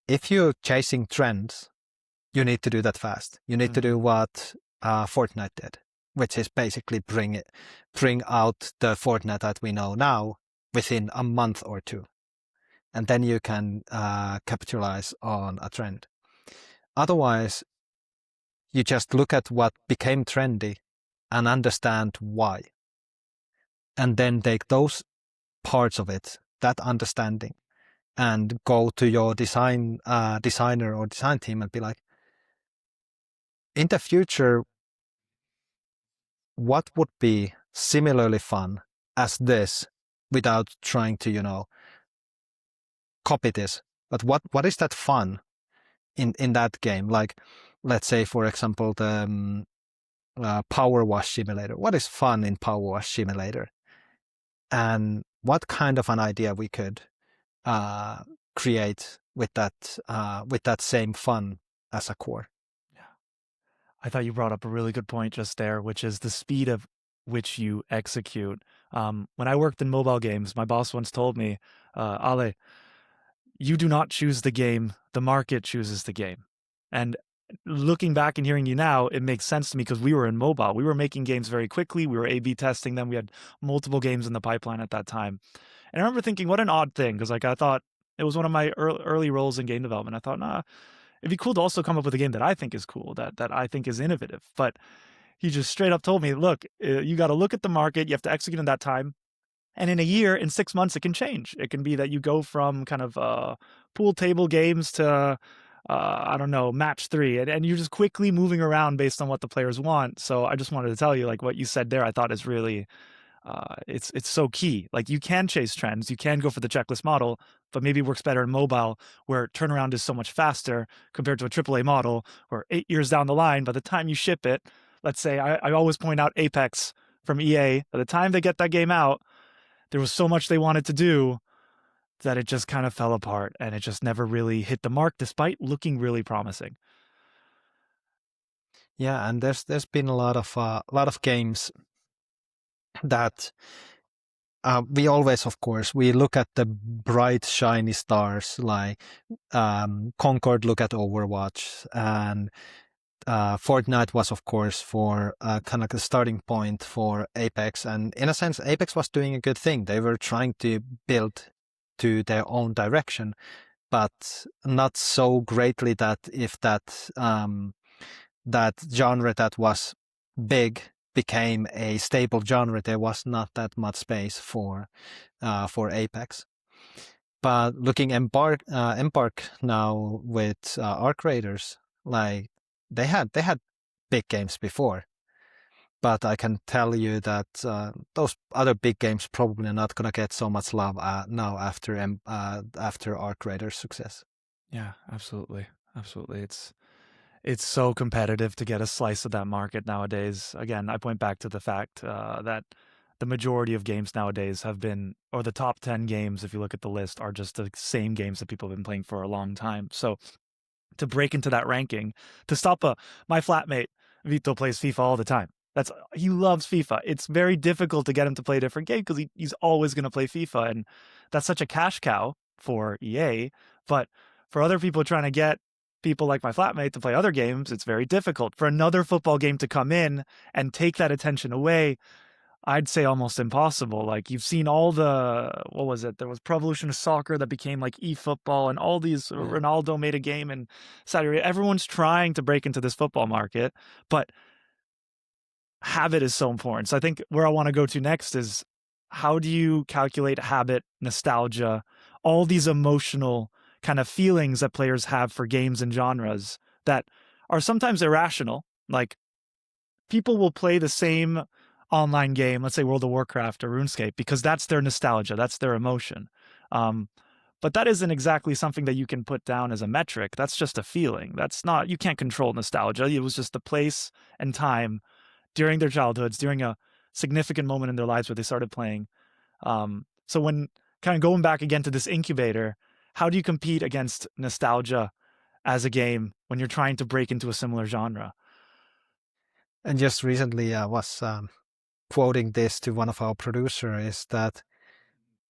[SPEAKER 1] if you're chasing trends, you need to do that fast. You need to do what Fortnite did, which is basically bring out the Fortnite that we know now within a month or two. And then you can capitalize on a trend. Otherwise, you just look at what became trendy and understand why. And then take those parts of it, that understanding, and go to your designer or design team and be like, in the future, what would be similarly fun as this without trying to, copy this? But what is that fun in that game? Like, let's say, for example, the Power Wash Simulator. What is fun in Power Wash Simulator? And what kind of an idea we could create with that same fun as a core?
[SPEAKER 2] Yeah, I thought you brought up a really good point just there, which is the speed of which you execute. When I worked in mobile games, my boss once told me, Ale, you do not choose the game, the market chooses the game. And looking back and hearing you now, it makes sense to me because we were in mobile. We were making games very quickly. We were A/B testing them. We had multiple games in the pipeline at that time. And I remember thinking, what an odd thing, because like I thought it was one of my early roles in game development. I thought, nah, it'd be cool to also come up with a game that I think is cool, that I think is innovative. But he just straight up told me, look, you got to look at the market. You have to execute in that time. And in a year, in 6 months, it can change. It can be that you go from kind of pool table games to, I don't know, match 3. And you're just quickly moving around based on what the players want. So I just wanted to tell you, like what you said there, I thought is really, it's so key. Like you can chase trends. You can go for the checklist model, but maybe it works better in mobile where turnaround is so much faster compared to a AAA model where 8 years down the line, by the time you ship it, let's say, I always point out Apex from EA, by the time they get that game out, there was so much they wanted to do that it just kind of fell apart and it just never really hit the mark despite looking really promising.
[SPEAKER 1] Yeah, and there's been a lot of games that we always, of course, we look at the bright shiny stars like Concord, look at Overwatch, and Fortnite was, of course, for kind of the starting point for Apex. And in a sense, Apex was doing a good thing. They were trying to build to their own direction, but not so greatly that if that genre that was big became a stable genre, there was not that much space for Apex. But looking Embark now with Arc Raiders, like they had big games before, but I can tell you that those other big games probably are not gonna get so much love now after Arc Raiders' success.
[SPEAKER 2] Yeah, absolutely. It's so competitive to get a slice of that market nowadays. Again, I point back to the fact that the majority of games nowadays have been, or the top 10 games, if you look at the list, are just the same games that people have been playing for a long time. So to break into that ranking, to stop my flatmate, Vito, plays FIFA all the time. He loves FIFA. It's very difficult to get him to play a different game because he's always going to play FIFA. And that's such a cash cow for EA. But for other people trying to get people like my flatmate to play other games, it's very difficult. For another football game to come in and take that attention away, I'd say almost impossible. Like you've seen all the, what was it? There was Pro Evolution Soccer that became like eFootball, and all these, Ronaldo made a game in Saudi Arabia. Everyone's trying to break into this football market, but habit is so important. So I think where I want to go to next is, how do you calculate habit, nostalgia, all these emotional kind of feelings that players have for games and genres that are sometimes irrational? Like people will play the same online game, let's say World of Warcraft or RuneScape, because that's their nostalgia, that's their emotion. But that isn't exactly something that you can put down as a metric. That's just a feeling. That's not, you can't control nostalgia. It was just the place and time during their childhoods, during a significant moment in their lives where they started playing. So when kind of going back again to this incubator, how do you compete against nostalgia as a game when you're trying to break into a similar genre?
[SPEAKER 1] And just recently I was quoting this to one of our producers, is that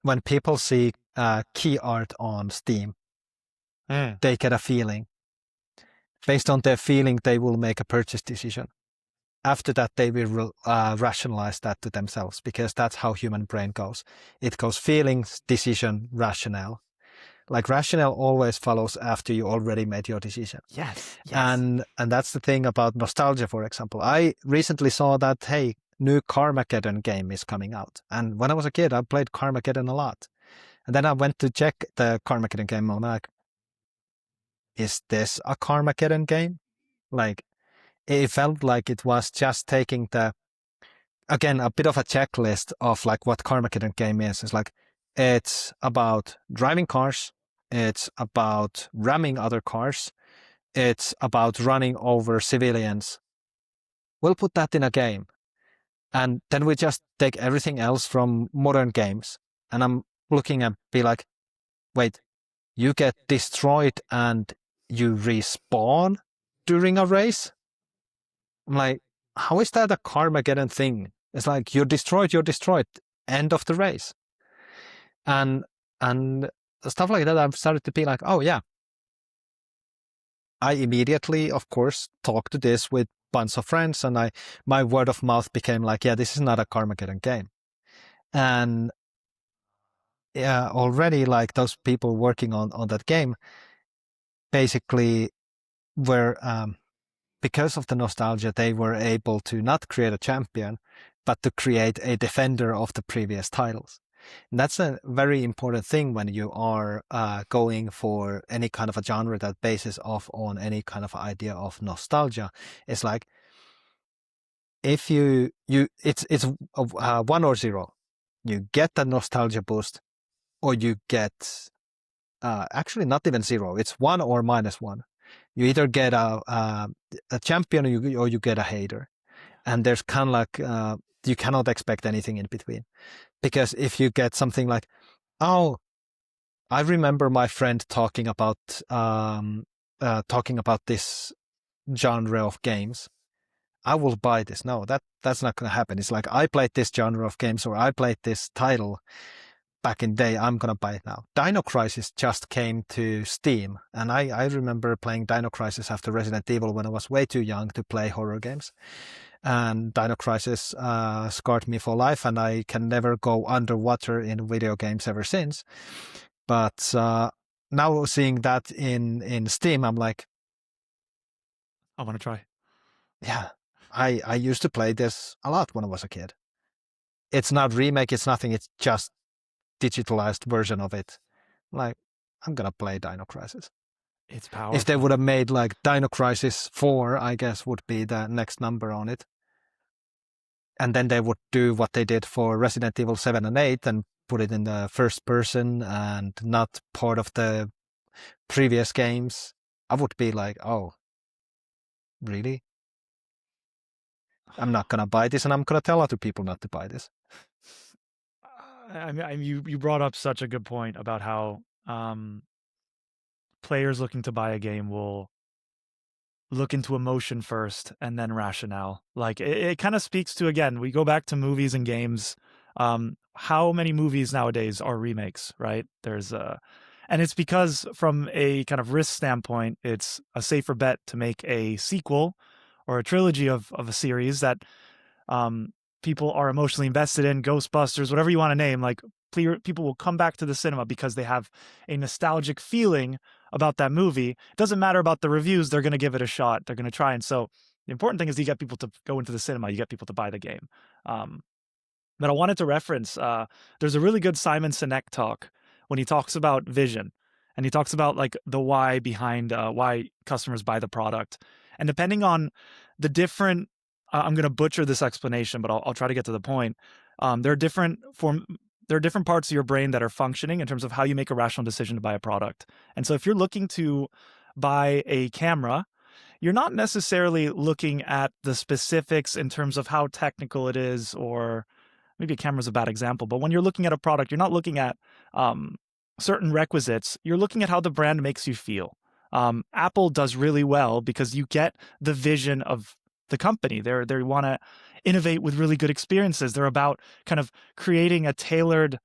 [SPEAKER 1] when people see key art on Steam, they get a feeling. Based on their feeling, they will make a purchase decision. After that, they will rationalize that to themselves, because that's how human brain goes. It goes feelings, decision, rationale. Like rationale always follows after you already made your decision.
[SPEAKER 2] Yes.
[SPEAKER 1] And that's the thing about nostalgia, for example. I recently saw that, hey, new Carmageddon game is coming out. And when I was a kid, I played Carmageddon a lot. And then I went to check the Carmageddon game, and I'm like, is this a Carmageddon game? Like, it felt like it was just taking again, a bit of a checklist of like what Carmageddon game is. It's like, it's about driving cars, it's about ramming other cars, it's about running over civilians. We'll put that in a game. And then we just take everything else from modern games. And I'm looking and be like, wait, you get destroyed and you respawn during a race? I'm like, how is that a Carmageddon thing? It's like, you're destroyed, end of the race. And stuff like that, I've started to be like, oh yeah. I immediately, of course, talked to this with bunch of friends, and my word of mouth became like, yeah, this is not a Carmageddon game. And yeah, already like those people working on that game basically were, because of the nostalgia, they were able to not create a champion, but to create a defender of the previous titles. And that's a very important thing when you are going for any kind of a genre that bases off on any kind of idea of nostalgia. It's like, if it's 1 or 0. You get the nostalgia boost, or you get actually not even 0. It's 1 or -1. You either get a champion, or you get a hater, and there's kind of like you cannot expect anything in between. Because if you get something like, oh, I remember my friend talking about this genre of games, I will buy this. No, that's not going to happen. It's like, I played this genre of games, or I played this title back in the day, I'm going to buy it now. Dino Crisis just came to Steam, and I remember playing Dino Crisis after Resident Evil when I was way too young to play horror games. And Dino Crisis scarred me for life, and I can never go underwater in video games ever since. But now seeing that in Steam, I'm like,
[SPEAKER 2] I want to try.
[SPEAKER 1] Yeah, I used to play this a lot when I was a kid. It's not remake, it's nothing, it's just digitalized version of it. Like, I'm gonna play Dino Crisis.
[SPEAKER 2] It's powerful.
[SPEAKER 1] If they would have made like Dino Crisis 4, I guess would be the next number on it. And then they would do what they did for Resident Evil 7 and 8 and put it in the first person and not part of the previous games. I would be like, oh, really? I'm not gonna buy this, and I'm gonna tell other people not to buy this.
[SPEAKER 2] I mean, you brought up such a good point about how players looking to buy a game will look into emotion first and then rationale. Like it kind of speaks to, again, we go back to movies and games. How many movies nowadays are remakes, right? And it's because from a kind of risk standpoint, it's a safer bet to make a sequel or a trilogy of a series that people are emotionally invested in, Ghostbusters, whatever you want to name, like people will come back to the cinema because they have a nostalgic feeling about that movie. It doesn't matter about the reviews, they're going to give it a shot. They're going to try. And so the important thing is you get people to go into the cinema, you get people to buy the game. But I wanted to reference, there's a really good Simon Sinek talk when he talks about vision, and he talks about like the why behind why customers buy the product. And depending on the different, I'm going to butcher this explanation, but I'll try to get to the point. There are different parts of your brain that are functioning in terms of how you make a rational decision to buy a product. And so if you're looking to buy a camera, you're not necessarily looking at the specifics in terms of how technical it is, or maybe a camera's a bad example, but when you're looking at a product, you're not looking at certain requisites. You're looking at how the brand makes you feel. Apple does really well because you get the vision of the company. They want to innovate with really good experiences. They're about kind of creating a tailored,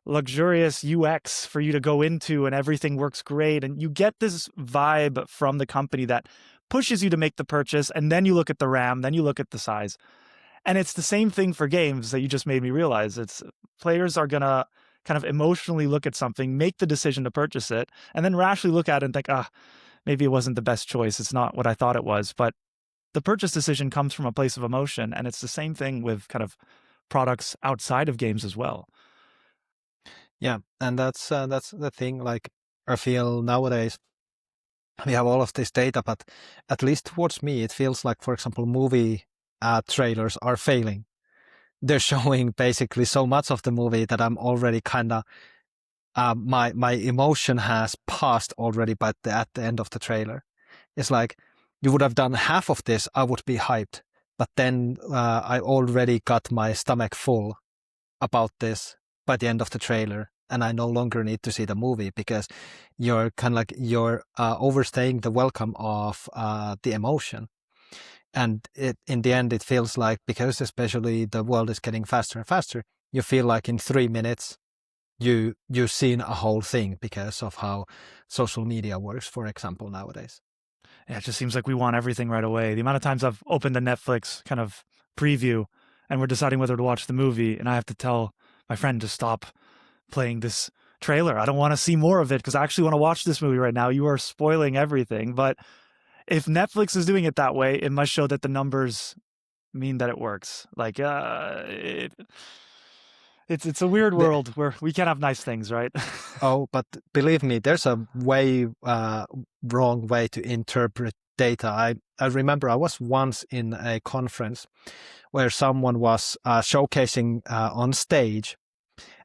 [SPEAKER 2] luxurious UX for you to go into, and everything works great. And you get this vibe from the company that pushes you to make the purchase. And then you look at the RAM, then you look at the size. And it's the same thing for games that you just made me realize. It's players are going to kind of emotionally look at something, make the decision to purchase it, and then rationally look at it and think, maybe it wasn't the best choice. It's not what I thought it was. But the purchase decision comes from a place of emotion. And it's the same thing with kind of products outside of games as well.
[SPEAKER 1] Yeah. And that's the thing. Like, I feel nowadays we have all of this data, but at least towards me, it feels like, for example, movie trailers are failing. They're showing basically so much of the movie that I'm already kind of my emotion has passed already at the end of the trailer. It's like, you would have done half of this, I would be hyped, but then I already got my stomach full about this by the end of the trailer, and I no longer need to see the movie because you're kind of like you're overstaying the welcome of the emotion. And in the end, it feels like, because especially the world is getting faster and faster, you feel like in 3 minutes you've seen a whole thing because of how social media works, for example, nowadays.
[SPEAKER 2] Yeah, it just seems like we want everything right away. The amount of times I've opened the Netflix kind of preview and we're deciding whether to watch the movie, and I have to tell my friend to stop playing this trailer. I don't want to see more of it because I actually want to watch this movie right now. You are spoiling everything. But if Netflix is doing it that way, it must show that the numbers mean that it works. Like, it's a weird world where we can't have nice things, right?
[SPEAKER 1] Oh, but believe me, there's a way wrong way to interpret data. I remember I was once in a conference where someone was showcasing on stage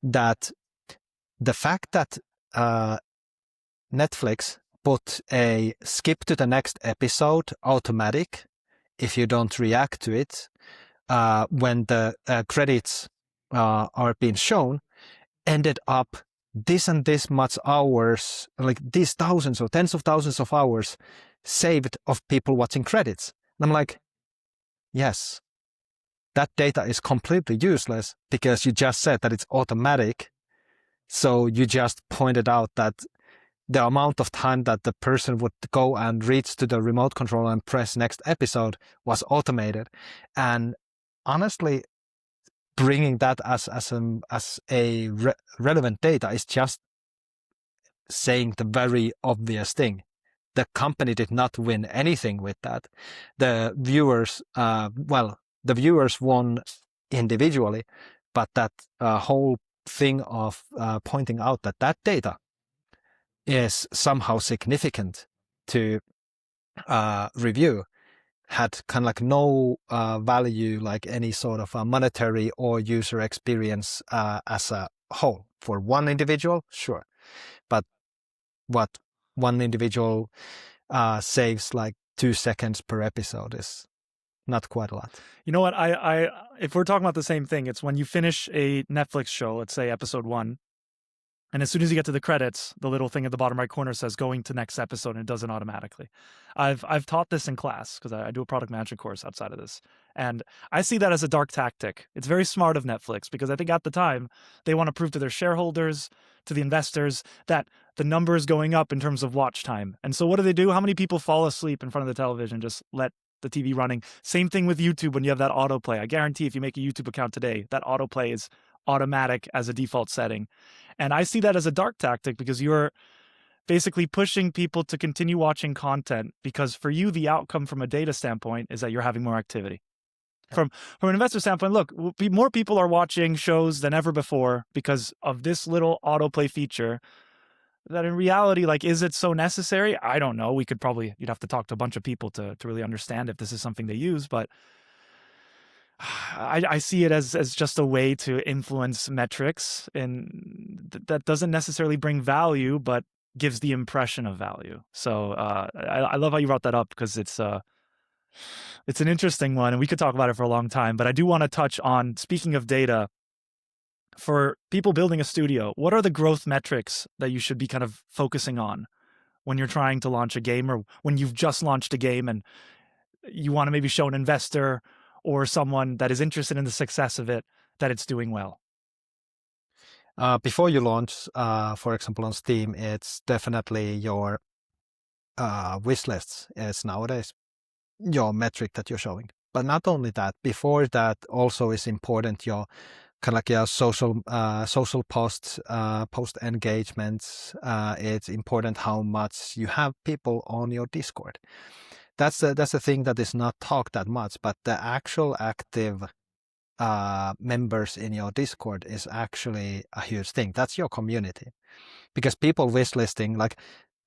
[SPEAKER 1] that the fact that Netflix put a skip to the next episode automatic if you don't react to it when the credits are being shown, ended up this and this much hours, like these thousands or tens of thousands of hours saved of people watching credits. And I'm like, yes, that data is completely useless because you just said that it's automatic. So you just pointed out that the amount of time that the person would go and reach to the remote control and press next episode was automated. And honestly, bringing that as a relevant data is just saying the very obvious thing. The company did not win anything with that. The viewers, the viewers won individually, but that whole thing of pointing out that data is somehow significant to review had kind of like no value, like any sort of monetary or user experience as a whole. For one individual, sure. But what one individual saves like 2 seconds per episode is not quite a lot.
[SPEAKER 2] You know what? I if we're talking about the same thing, it's when you finish a Netflix show, let's say episode 1, and as soon as you get to the credits, the little thing at the bottom right corner says going to next episode, and it does it automatically. I've taught this in class because I do a product management course outside of this. And I see that as a dark tactic. It's very smart of Netflix because I think at the time they want to prove to their shareholders, to the investors, that the number is going up in terms of watch time. And so what do? How many people fall asleep in front of the television, just let the TV running. Same thing with YouTube when you have that autoplay. I guarantee if you make a YouTube account today, that autoplay is automatic as a default setting. And I see that as a dark tactic because you're basically pushing people to continue watching content because for you, the outcome from a data standpoint is that you're having more activity. From an investor standpoint, look, more people are watching shows than ever before because of this little autoplay feature that in reality, like, is it so necessary? I don't know. You'd have to talk to a bunch of people to really understand if this is something they use, but I see it as just a way to influence metrics, and that doesn't necessarily bring value, but gives the impression of value. So I love how you brought that up because it's an interesting one, and we could talk about it for a long time. But I do want to touch on, speaking of data, for people building a studio, what are the growth metrics that you should be kind of focusing on when you're trying to launch a game, or when you've just launched a game and you want to maybe show an investor or someone that is interested in the success of it that it's doing well?
[SPEAKER 1] Before you launch, for example, on Steam, it's definitely your wish lists is nowadays your metric that you're showing. But not only that, before that also is important your kind of like your social posts, post engagements. It's important how much you have people on your Discord. That's a thing that is not talked that much, but the actual active members in your Discord is actually a huge thing. That's your community, because people wishlisting, like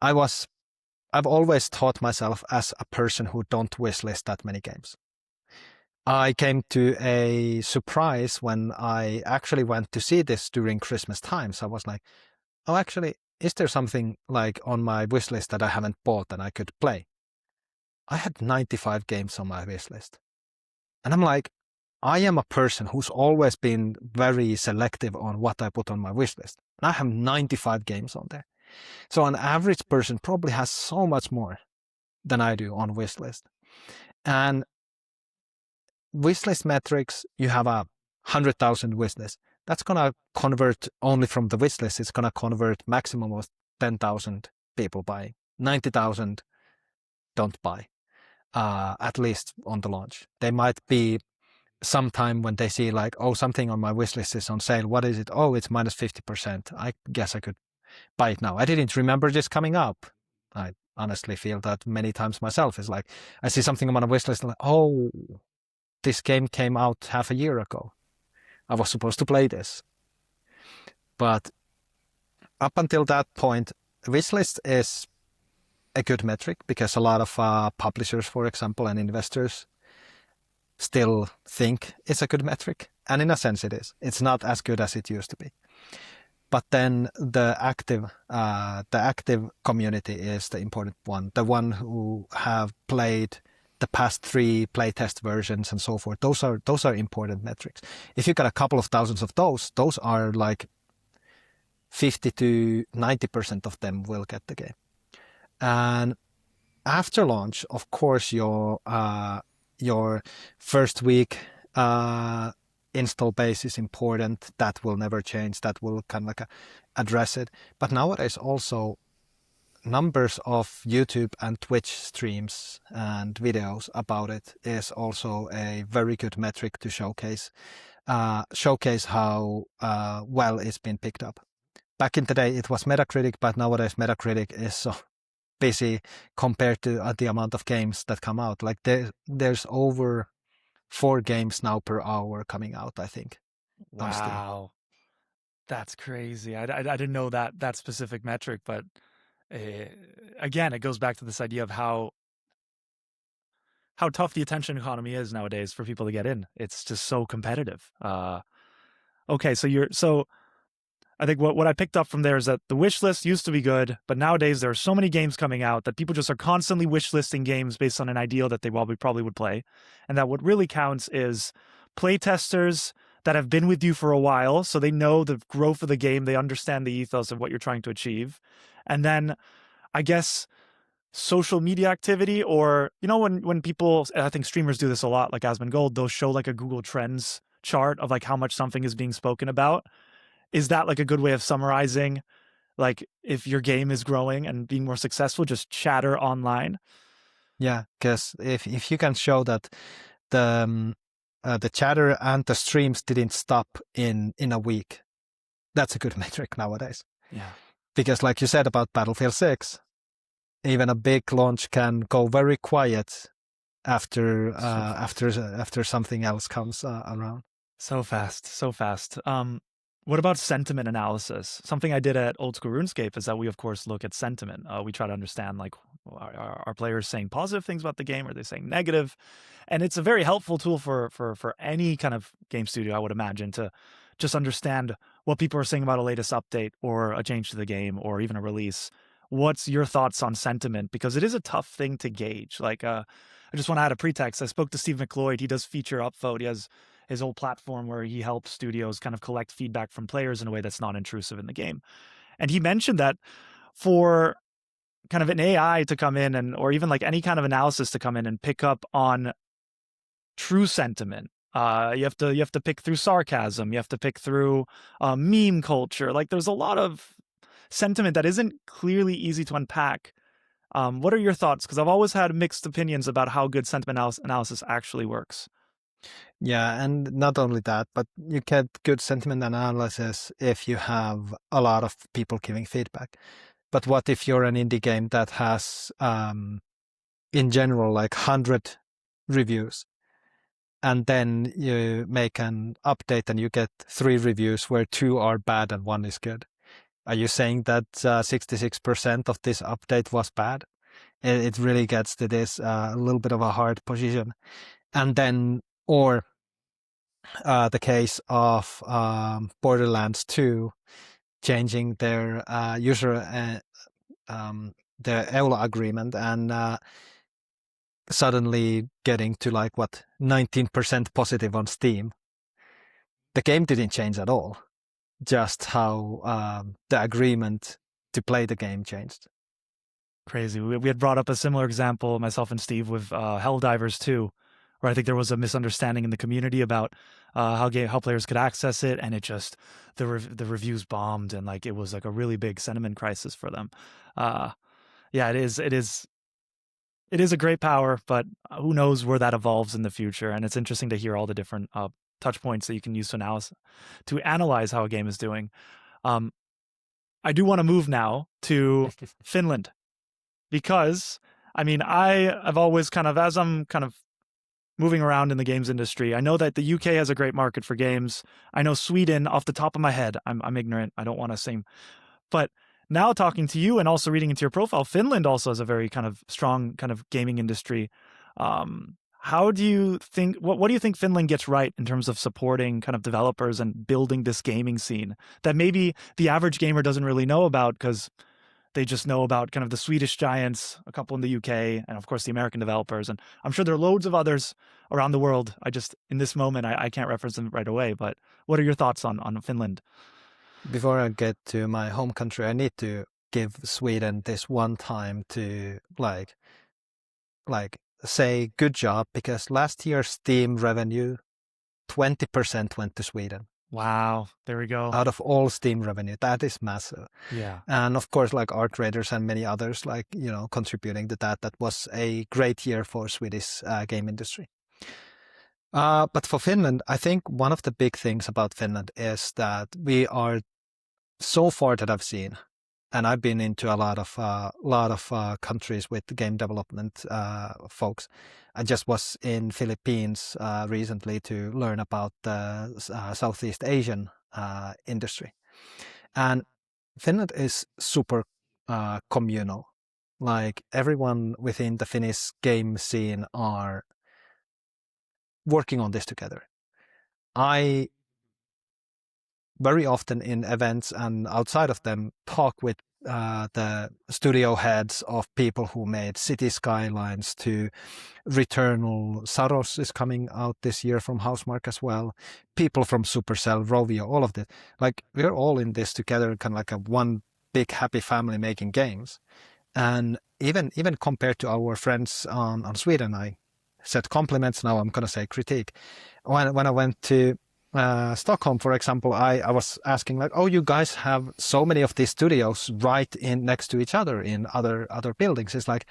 [SPEAKER 1] I've always taught myself as a person who don't wishlist that many games. I came to a surprise when I actually went to see this during Christmas times. I was like, oh, actually, is there something like on my wish list that I haven't bought that I could play? I had 95 games on my wish list. And I'm like, I am a person who's always been very selective on what I put on my wish list. And I have 95 games on there. So an average person probably has so much more than I do on wish list. And wishlist metrics, you have 100,000 wishlist. That's going to convert only from the wishlist. It's going to convert maximum of 10,000 people buying. 90,000 don't buy, at least on the launch. They might be sometime when they see like, oh, something on my wishlist is on sale. What is it? Oh, it's minus 50%. I guess I could buy it now. I didn't remember this coming up. I honestly feel that many times myself. Is like, I see something on my wishlist, like, oh, this game came out half a year ago. I was supposed to play this. But up until that point, wishlist is a good metric because a lot of publishers, for example, and investors still think it's a good metric. And in a sense it is. It's not as good as it used to be. But then the active community is the important one. The one who have played the past 3 playtest versions and so forth. Those are important metrics. If you got a couple of thousands of those are like 50 to 90% of them will get the game. And after launch, of course, your first week install base is important. That will never change. That will kind of like address it. But nowadays also numbers of YouTube and Twitch streams and videos about it is also a very good metric to showcase how well it's been picked up. Back in the day, it was Metacritic, but nowadays Metacritic is so busy compared to the amount of games that come out. Like there's over 4 games now per hour coming out, I think.
[SPEAKER 2] Wow, that's crazy. I didn't know that specific metric, but again, it goes back to this idea of how tough the attention economy is nowadays for people to get in. It's just so competitive. Okay, so I think what I picked up from there is that the wish list used to be good, but nowadays there are so many games coming out that people just are constantly wish listing games based on an ideal that they probably would play. And that what really counts is play testers that have been with you for a while, so they know the growth of the game, they understand the ethos of what you're trying to achieve. And then I guess social media activity, or when people, I think streamers do this a lot, like Asmongold, they'll show like a Google Trends chart of like how much something is being spoken about. Is that like a good way of summarizing, like, if your game is growing and being more successful, just chatter online?
[SPEAKER 1] Yeah, because if you can show that the chatter and the streams didn't stop in a week, that's a good metric nowadays.
[SPEAKER 2] Yeah.
[SPEAKER 1] Because like you said about Battlefield 6, even a big launch can go very quiet after after something else comes around.
[SPEAKER 2] So fast, so fast. What about sentiment analysis? Something I did at Old School RuneScape is that we, of course, look at sentiment. We try to understand, like, are players saying positive things about the game? Are they saying negative? And it's a very helpful tool for any kind of game studio, I would imagine, to just understand what people are saying about a latest update or a change to the game or even a release. What's your thoughts on sentiment? Because it is a tough thing to gauge. Like, I just want to add a pretext. I spoke to Steve McLeod. He does feature upvote. He has his whole platform where he helps studios kind of collect feedback from players in a way that's not intrusive in the game. And he mentioned that for kind of an AI to come in or even like any kind of analysis to come in and pick up on true sentiment, you have to pick through sarcasm. You have to pick through meme culture. Like there's a lot of sentiment that isn't clearly easy to unpack. What are your thoughts? Because I've always had mixed opinions about how good sentiment analysis actually works.
[SPEAKER 1] Yeah, and not only that, but you get good sentiment analysis if you have a lot of people giving feedback. But what if you're an indie game that has, in general, like 100 reviews, and then you make an update and you get 3 reviews where 2 are bad and 1 is good? Are you saying that 66% of this update was bad? It really gets to this a little bit of a hard position. And then, or the case of Borderlands 2 changing their user the EULA agreement and suddenly getting to like 19% positive on Steam. The game didn't change at all, just how the agreement to play the game changed.
[SPEAKER 2] Crazy. We had brought up a similar example, myself and Steve, with Helldivers 2, where I think there was a misunderstanding in the community about how players could access it, and it just the reviews bombed, and like it was like a really big sentiment crisis for them. Yeah, it is a great power, but who knows where that evolves in the future? And it's interesting to hear all the different touch points that you can use to analyze how a game is doing. I do want to move now to Finland. Because, I mean, I've always kind of, as I'm kind of moving around in the games industry, I know that the UK has a great market for games. I know Sweden, off the top of my head, I'm ignorant. I don't want to seem, but now talking to you and also reading into your profile, Finland also has a very kind of strong kind of gaming industry. How do you think, what do you think Finland gets right in terms of supporting kind of developers and building this gaming scene that maybe the average gamer doesn't really know about because they just know about kind of the Swedish giants, a couple in the UK, and of course the American developers. And I'm sure there are loads of others around the world. In this moment, I can't reference them right away, but what are your thoughts on Finland?
[SPEAKER 1] Before I get to my home country, I need to give Sweden this one time to like say good job, because last year's Steam revenue, 20% went to Sweden.
[SPEAKER 2] Wow, there we go.
[SPEAKER 1] Out of all Steam revenue, that is massive.
[SPEAKER 2] Yeah.
[SPEAKER 1] And of course, like Art Raiders and many others, like, contributing to that. That was a great year for Swedish game industry. But for Finland, I think one of the big things about Finland is that we are, so far that I've seen, and I've been into a lot of countries with game development folks. I just was in Philippines recently to learn about the Southeast Asian industry, and Finland is super communal. Like everyone within the Finnish game scene are working on this together. I very often in events and outside of them talk with the studio heads of people who made City Skylines to Returnal. Saros is coming out this year from Housemarque as well. People from Supercell, Rovio, all of this. Like we're all in this together, kind of like a one big happy family making games. And even compared to our friends on Sweden, I said compliments. Now I'm going to say critique. When I went to Stockholm, for example, I was asking like, oh, you guys have so many of these studios right in next to each other in other buildings. It's like,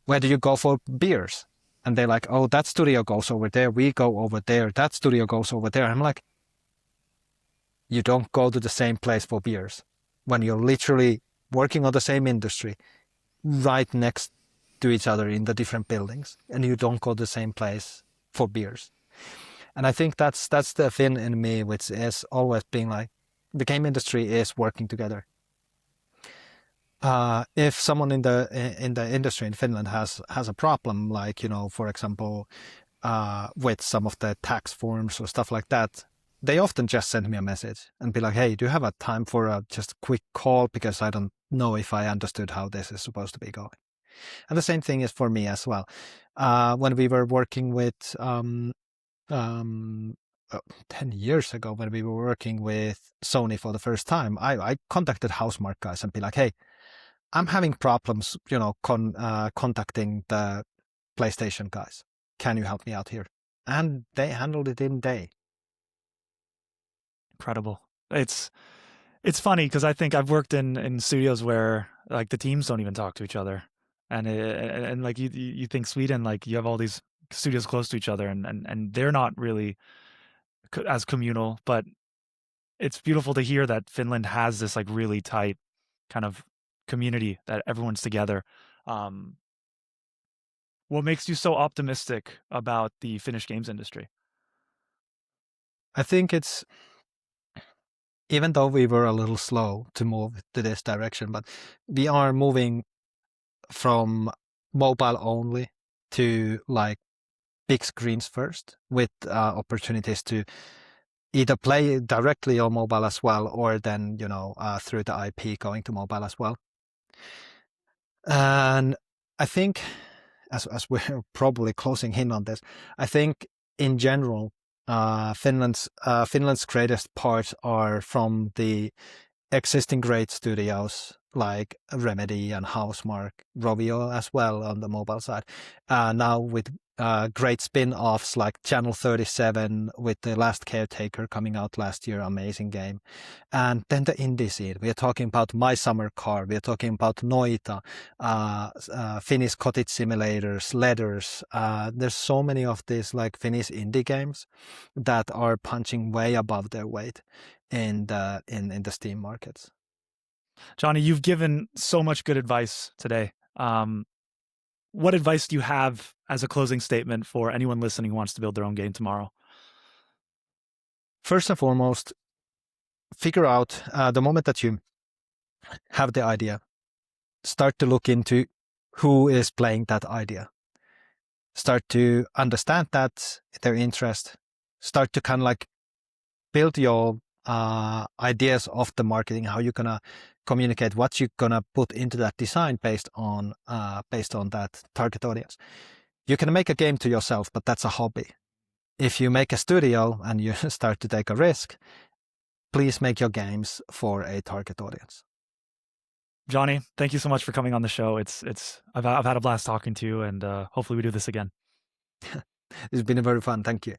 [SPEAKER 1] where do you go for beers? And they're like, oh, that studio goes over there. We go over there. That studio goes over there. I'm like, you don't go to the same place for beers when you're literally working on the same industry right next to each other in the different buildings, and you don't go to the same place for beers. And I think that's the Finn in me, which is always being like, the game industry is working together. If someone in the industry in Finland has a problem, like, you know, for example, with some of the tax forms or stuff like that, they often just send me a message and be like, hey, do you have a time for a just quick call? Because I don't know if I understood how this is supposed to be going. And the same thing is for me as well. When we were working with 10 years ago, when we were working with Sony for the first time, I contacted Housemarque guys and be like, hey, I'm having problems, you know, contacting the PlayStation guys. Can you help me out here? And they handled it in a day.
[SPEAKER 2] Incredible. It's funny because I think I've worked in studios where like the teams don't even talk to each other, and like you think Sweden, like you have all these studios close to each other, and they're not really as communal, but it's beautiful to hear that Finland has this like really tight kind of community that everyone's together. What makes you so optimistic about the Finnish games industry?
[SPEAKER 1] I think it's, even though we were a little slow to move to this direction, but we are moving from mobile only to like big screens first, with opportunities to either play directly on mobile as well, or then, you know, through the IP going to mobile as well. And I think, as we're probably closing in on this, I think in general, Finland's greatest parts are from the existing great studios like Remedy and Housemarque, Rovio as well on the mobile side. Now with great spin-offs like Channel 37 with The Last Caretaker coming out last year, amazing game. And then the indie scene. We are talking about My Summer Car. We are talking about Noita, Finnish cottage simulators, Letters. There's so many of these like Finnish indie games that are punching way above their weight in the Steam markets.
[SPEAKER 2] Joni, you've given so much good advice today. What advice do you have as a closing statement for anyone listening who wants to build their own game tomorrow?
[SPEAKER 1] First and foremost, figure out the moment that you have the idea, start to look into who is playing that idea. Start to understand that, their interest. Start to kind of like build your ideas of the marketing, how you're gonna communicate, what you're gonna put into that design based on that target audience. You can make a game to yourself, but that's a hobby. If you make a studio and you start to take a risk, please make your games for a target audience.
[SPEAKER 2] Joni, thank you so much for coming on the show. I've had a blast talking to you, and hopefully we do this again.
[SPEAKER 1] It's been very fun. Thank you.